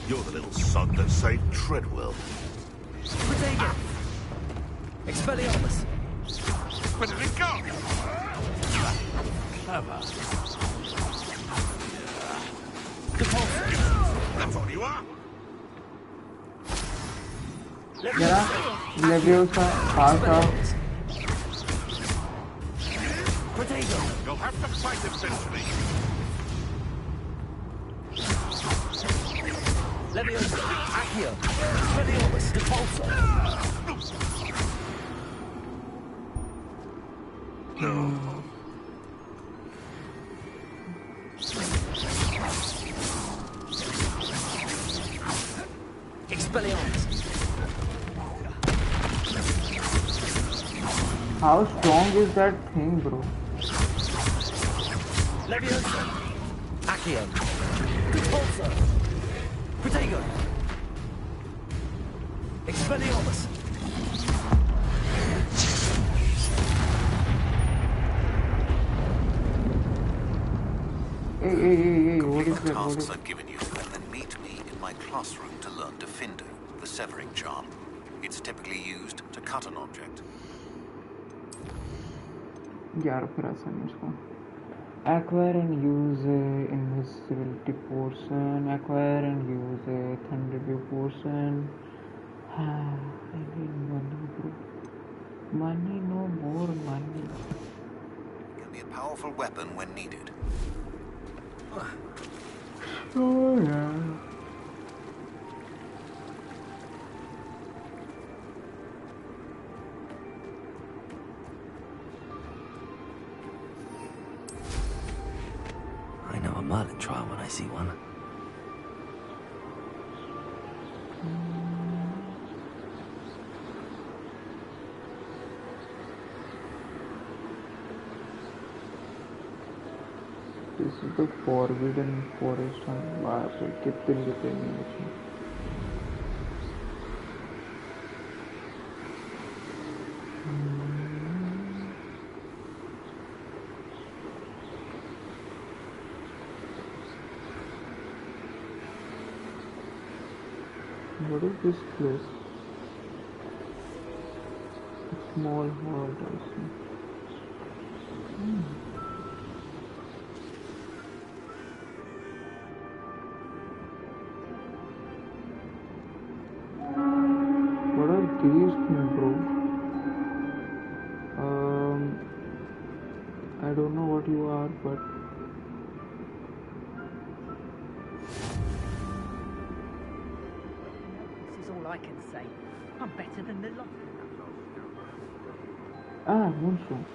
You're the little sod that saved Treadwell. Protego! Expelliarmus! Where did it go? Clever. That's all you are. Leviosa, Parka. Protego! You'll have to fight eventually. Leviosa! Accio! Expelliarmus! Depulso! No. Expelliarmus! How strong is that thing, bro? Leviosa! Accio! Depulso! Protego! Expelliarmus! Hey, what Complete is the that? What tasks is... I've given you, and then meet me in my classroom to learn Defindo, the severing charm. It's typically used to cut an object. यार फिर आसान है इसको. Acquire and use invisibility potion. Acquire and use thunder view potion. I need money, bro. Money, no more money. It can be a powerful weapon when needed. Oh yeah. I know a Merlin trial when I see one. This is the forbidden forest on Bible. कितने नहीं. What is this place? A small hall, I see. What are these things, bro? I don't know what you are, but This is all I can say. I'm better than the lot. Moonstone.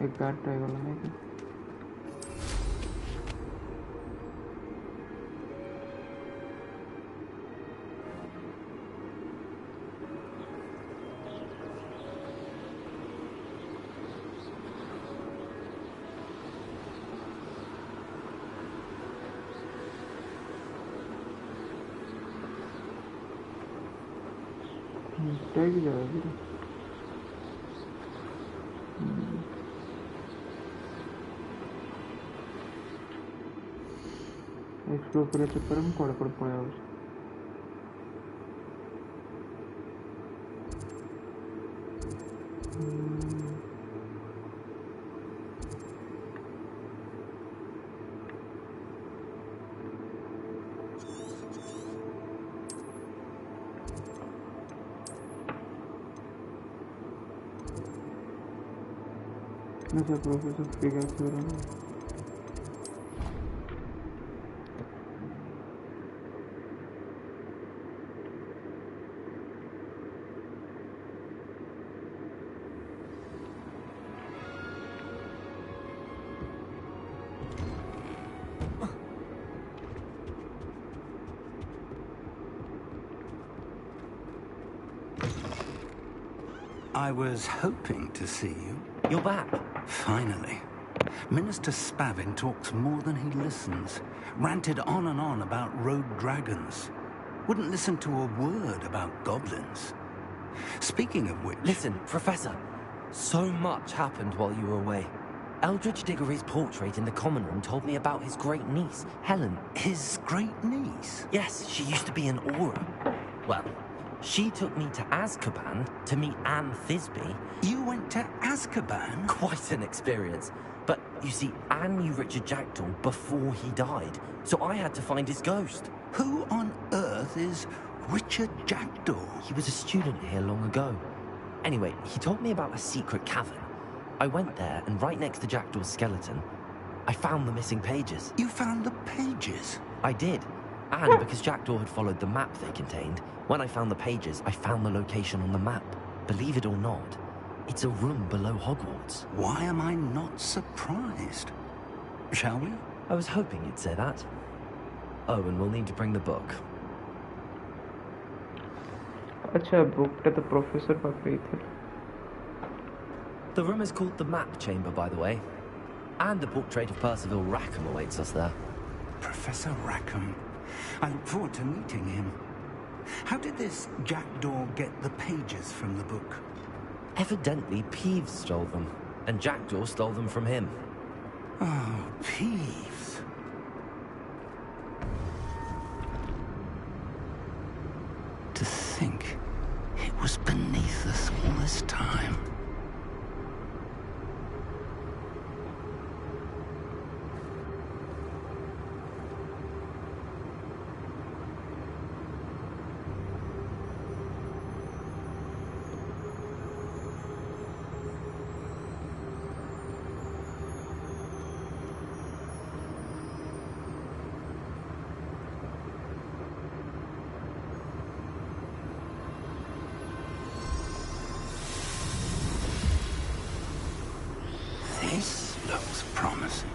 एक guard try करना है क्या? Tag जाएगा explore करे चक्कर में कोड़ पड़ा उस Nasa Professor Figure. I was hoping to see you. You're back. Finally. Minister Spavin talks more than he listens. Ranted on and on about rogue dragons. Wouldn't listen to a word about goblins. Speaking of which... Listen, Professor. So much happened while you were away. Eldridge Diggory's portrait in the common room told me about his great niece, Helen. His great niece? Yes, she used to be an Aura. Well, she took me to Azkaban to meet Anne Thisbe. You went to Azkaban? Quite an experience. But, you see, Anne knew Richard Jackdaw before he died, so I had to find his ghost. Who on earth is Richard Jackdaw? He was a student here long ago. Anyway, he told me about a secret cavern. I went there, and right next to Jackdaw's skeleton, I found the missing pages. You found the pages? I did. And because Jackdaw had followed the map they contained, when I found the pages, I found the location on the map. Believe it or not, it's a room below Hogwarts. Why am I not surprised? Shall we? I was hoping you'd say that. Oh, and we'll need to bring the book. अच्छा book तो professor पकड़ी थी The room is called the Map Chamber, by the way. And the portrait of Percival Rackham awaits us there. Professor Rackham. I look forward to meeting him. How did this jackdaw get the pages from the book? Evidently, Peeves stole them, and Jackdaw stole them from him. Oh, Peeves. To think it was beneath us all this time. This looks promising.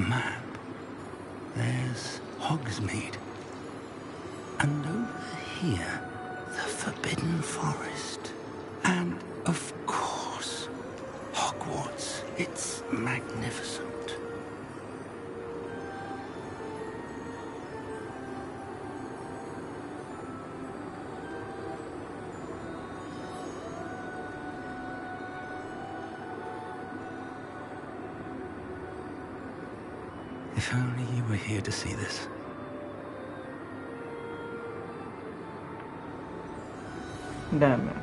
Map. There's Hogsmeade. And over here, the Forbidden Forest. And, of course, Hogwarts. It's magnificent. If only you were here to see this. Damn it.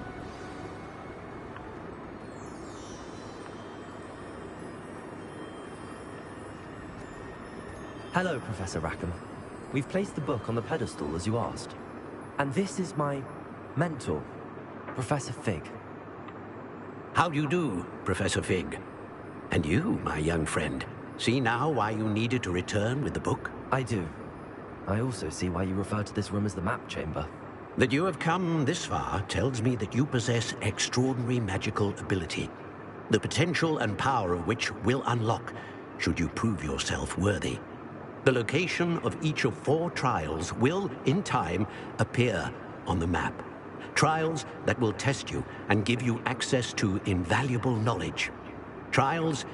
Hello, Professor Rackham. We've placed the book on the pedestal as you asked. And this is my mentor, Professor Fig. How do you do, Professor Fig? And you, my young friend, see now why you needed to return with the book? I do. I also see why you refer to this room as the Map Chamber. That you have come this far tells me that you possess extraordinary magical ability, the potential and power of which will unlock should you prove yourself worthy. The location of each of 4 trials will, in time, appear on the map. Trials that will test you and give you access to invaluable knowledge. Trials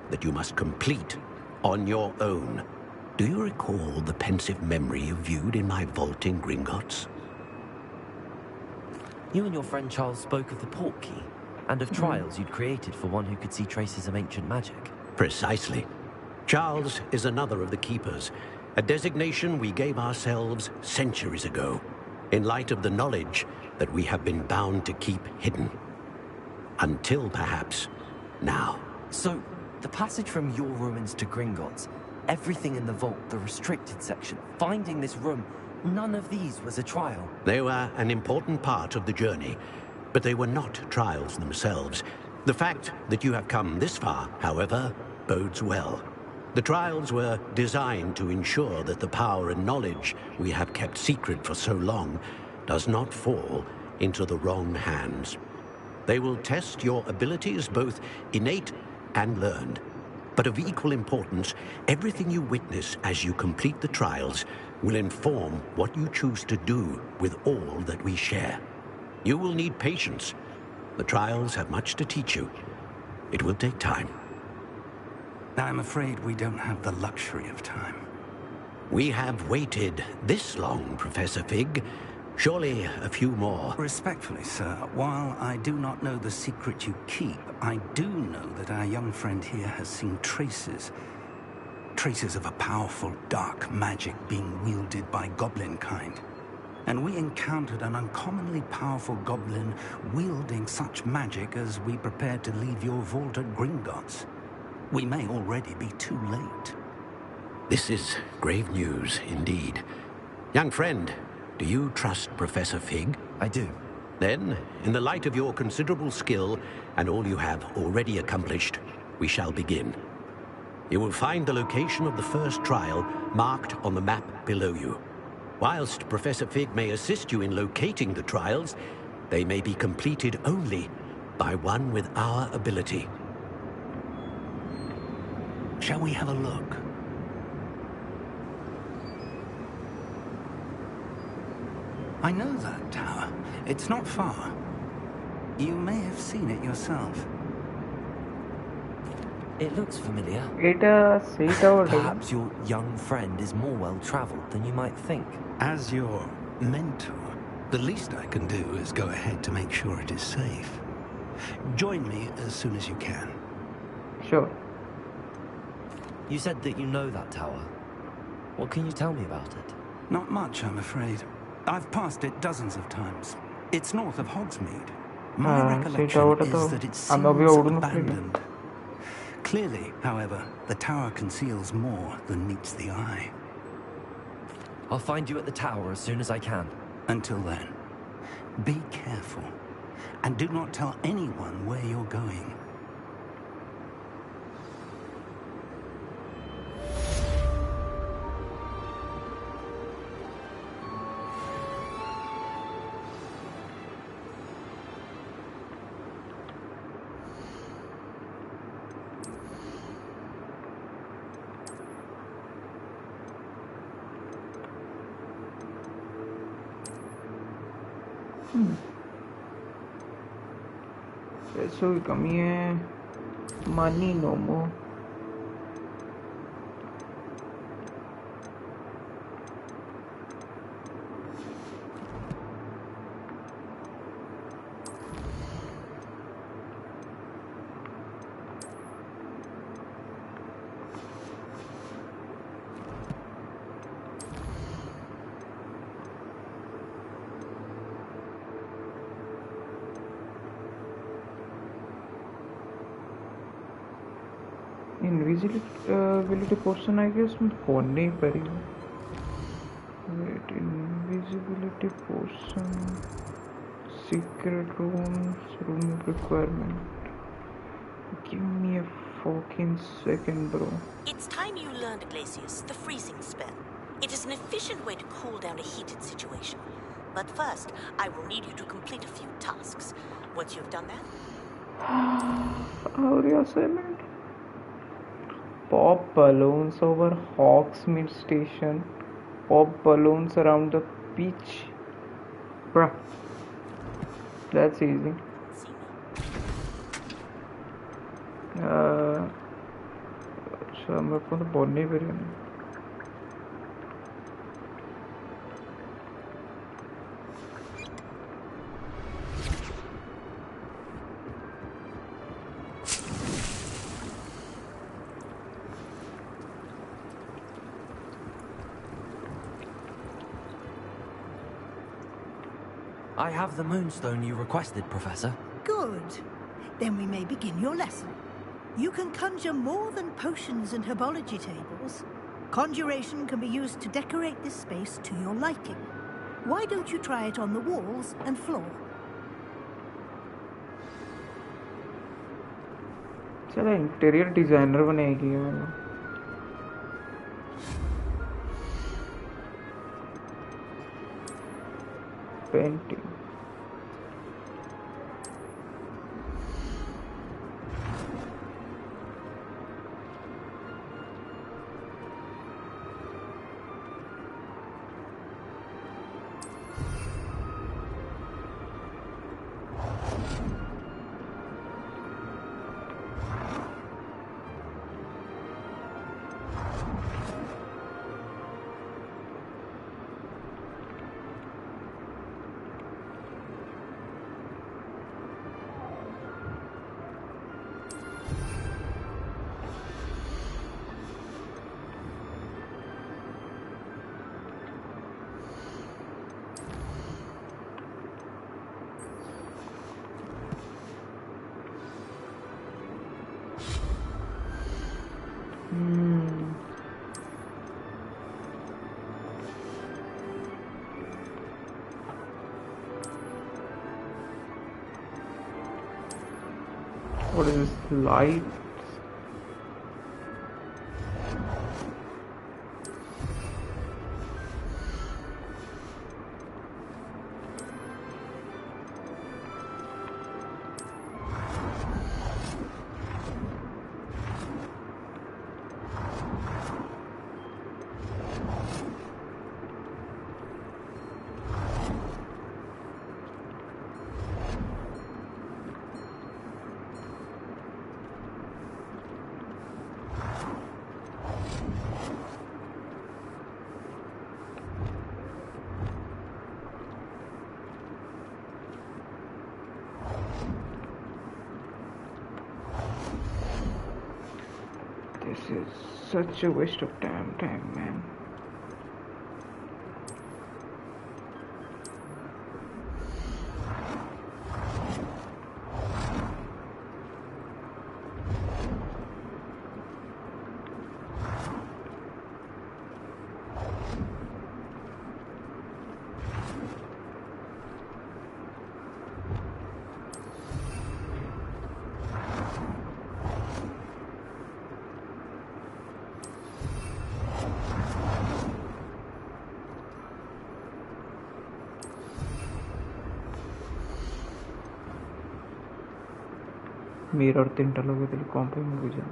that you must complete on your own. Do you recall the pensive memory you viewed in my vault in Gringotts? You and your friend Charles spoke of the Portkey, and of trials you'd created for one who could see traces of ancient magic. Precisely. Charles is another of the Keepers, a designation we gave ourselves centuries ago, in light of the knowledge that we have been bound to keep hidden. Until, perhaps, now. So, the passage from your ruins to Gringotts, everything in the vault, the restricted section, finding this room, none of these was a trial. They were an important part of the journey, but they were not trials themselves. The fact that you have come this far, however, bodes well. The trials were designed to ensure that the power and knowledge we have kept secret for so long does not fall into the wrong hands. They will test your abilities, both innate and learned. But of equal importance, everything you witness as you complete the trials will inform what you choose to do with all that we share. You will need patience. The trials have much to teach you. It will take time. I'm afraid we don't have the luxury of time. We have waited this long, Professor Fig. Surely a few more. Respectfully, sir, while I do not know the secret you keep, I do know that our young friend here has seen traces. Traces of a powerful dark magic being wielded by goblin kind. And we encountered an uncommonly powerful goblin wielding such magic as we prepared to leave your vault at Gringotts. We may already be too late. This is grave news indeed. Young friend, do you trust Professor Fig? I do. Then, in the light of your considerable skill and all you have already accomplished, we shall begin. You will find the location of the first trial marked on the map below you. Whilst Professor Fig may assist you in locating the trials, they may be completed only by one with our ability. Shall we have a look? I know that tower. It's not far. You may have seen it yourself. It looks familiar. Perhaps Perhaps your young friend is more well-travelled than you might think. As your mentor, the least I can do is go ahead to make sure it is safe. Join me as soon as you can. Sure. You said that you know that tower. What can you tell me about it? Not much, I'm afraid. I've passed it dozens of times. It's north of Hogsmeade. My recollection is that it seems abandoned. Clearly, however, the tower conceals more than meets the eye. I'll find you at the tower as soon as I can. Until then, be careful. And do not tell anyone where you're going. पैसों की कमी है money no more invisibility portion I guess मैं खोल नहीं पा रही हूँ. Wait, invisibility portion, secret rooms, room of requirement. Give me a fucking second, bro. It's time you learned, Glacius, the freezing spell. It is an efficient way to cool down a heated situation. But first, I will need you to complete a few tasks. Once you've done that... How do you assignment? Pop balloons over Hogsmeade Station. Pop balloons around the beach. Bruh. That's easy. अच्छा मेरे को तो बोलने ही पड़ेगा. I have the moonstone you requested, Professor. Good. Then we may begin your lesson. You can conjure more than potions and herbology tables. Conjuration can be used to decorate this space to your liking. Why don't you try it on the walls and floor? चलो interior designer बनेगी ये वाला. Painting. What is this? Light? This is such a waste of time, man. Mirror tinta lagedili comp mugize.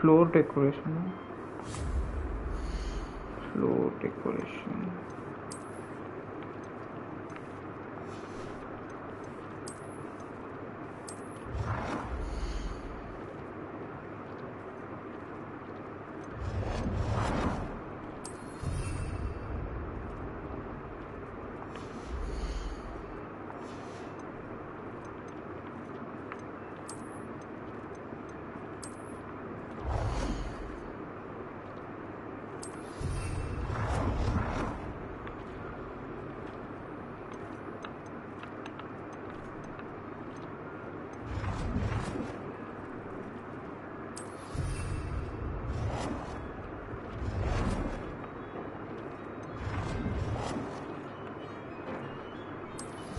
Floor decoration.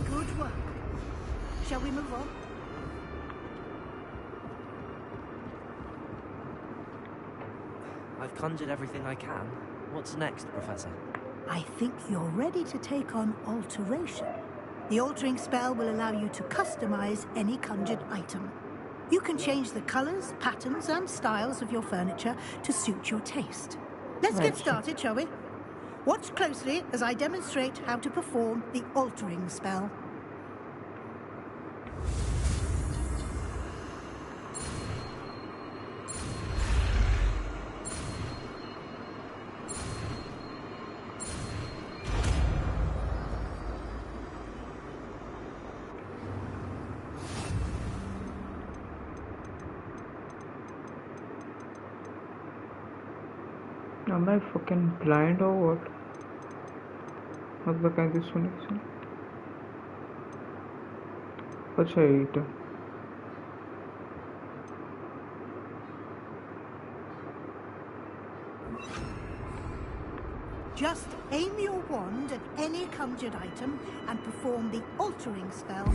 Good work. Shall we move on? I've conjured everything I can. What's next, Professor? I think you're ready to take on alteration. The altering spell will allow you to customize any conjured item. You can change the colors, patterns, and styles of your furniture to suit your taste. Let's get started, shall we? Watch closely as I demonstrate how to perform the altering spell. Am I fucking blind or what? मतलब कहीं सुनी अच्छा ये Just aim your wand at any conjured item and perform the altering spell.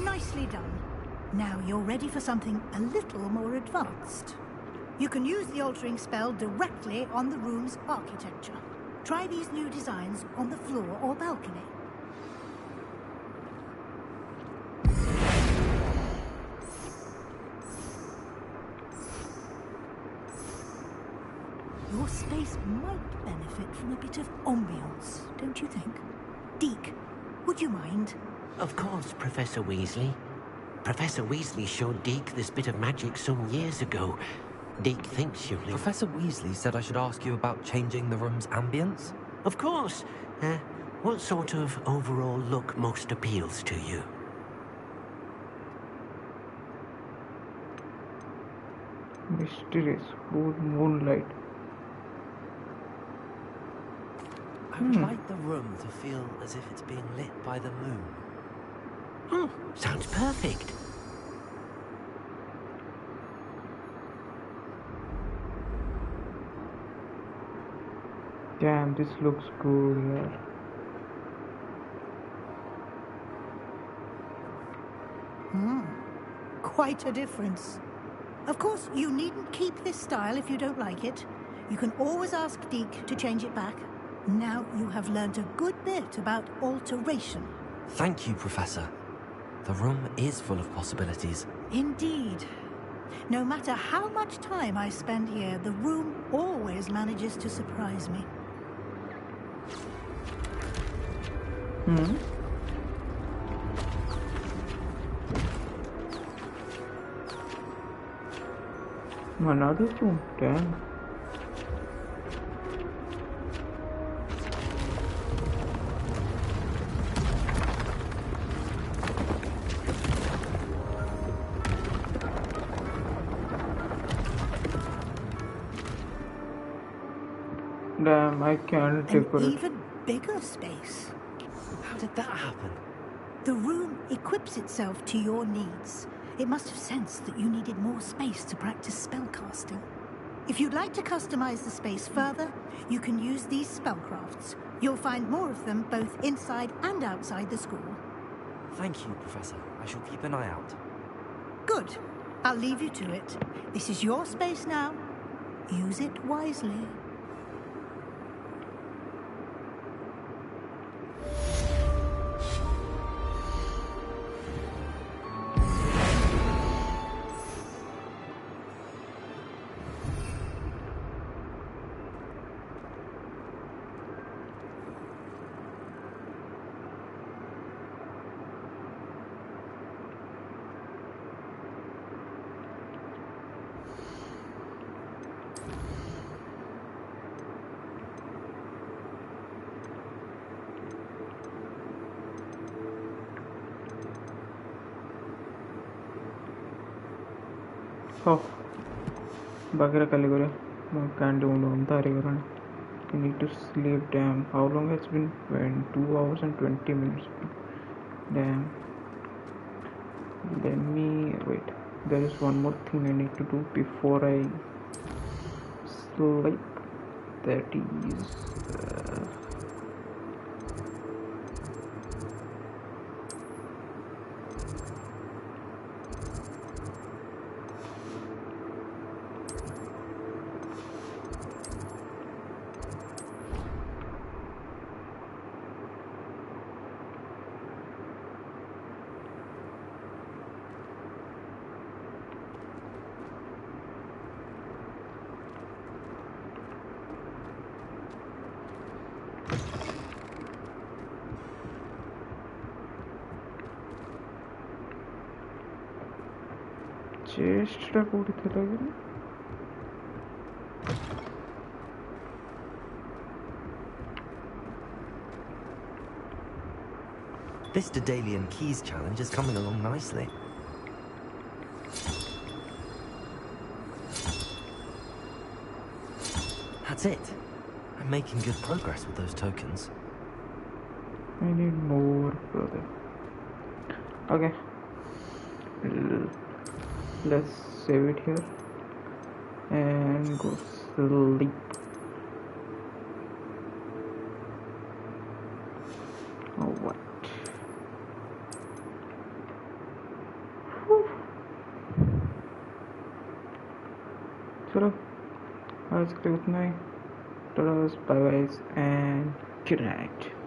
Nicely done. Now you're ready for something a little more advanced. You can use the altering spell directly on the room's architecture. Try these new designs on the floor or balcony. Your space might benefit from a bit of ambiance, don't you think? Deke, would you mind? Of course, Professor Weasley. Professor Weasley showed Deke this bit of magic some years ago. Deke thinks you'll... Professor Weasley said I should ask you about changing the room's ambience? Of course. What sort of overall look most appeals to you? Mysterious, cool moonlight. I would like the room to feel as if it's being lit by the moon. Oh, sounds perfect. Damn, this looks cool, yeah. Quite a difference. Of course, you needn't keep this style if you don't like it. You can always ask Deke to change it back. Now you have learnt a good bit about alteration. Thank you, Professor. The room is full of possibilities. Indeed. No matter how much time I spend here, the room always manages to surprise me. Another room, damn. Damn, I can't take An it. even bigger space. How did that happen? The room equips itself to your needs. It must have sensed that you needed more space to practice spellcasting. If you'd like to customize the space further, you can use these spellcrafts. You'll find more of them both inside and outside the school. Thank you, Professor. I shall keep an eye out. Good. I'll leave you to it. This is your space now. Use it wisely. Oh, Bagheera Caligore. No, can't do no. You need to sleep. Damn, how long has been? 2 hours and 20 minutes. Damn. Let me wait. There is one more thing I need to do before I sleep. That is. চেষ্টা করতে লাগবে। This Daedalian Keys challenge is coming along nicely. That's it. I'm making good progress with those tokens. I need more, brother. Okay. Let's save it here and go sleep. Oh, what? चलो आज के लिए उतना ही। Bye bye and good night.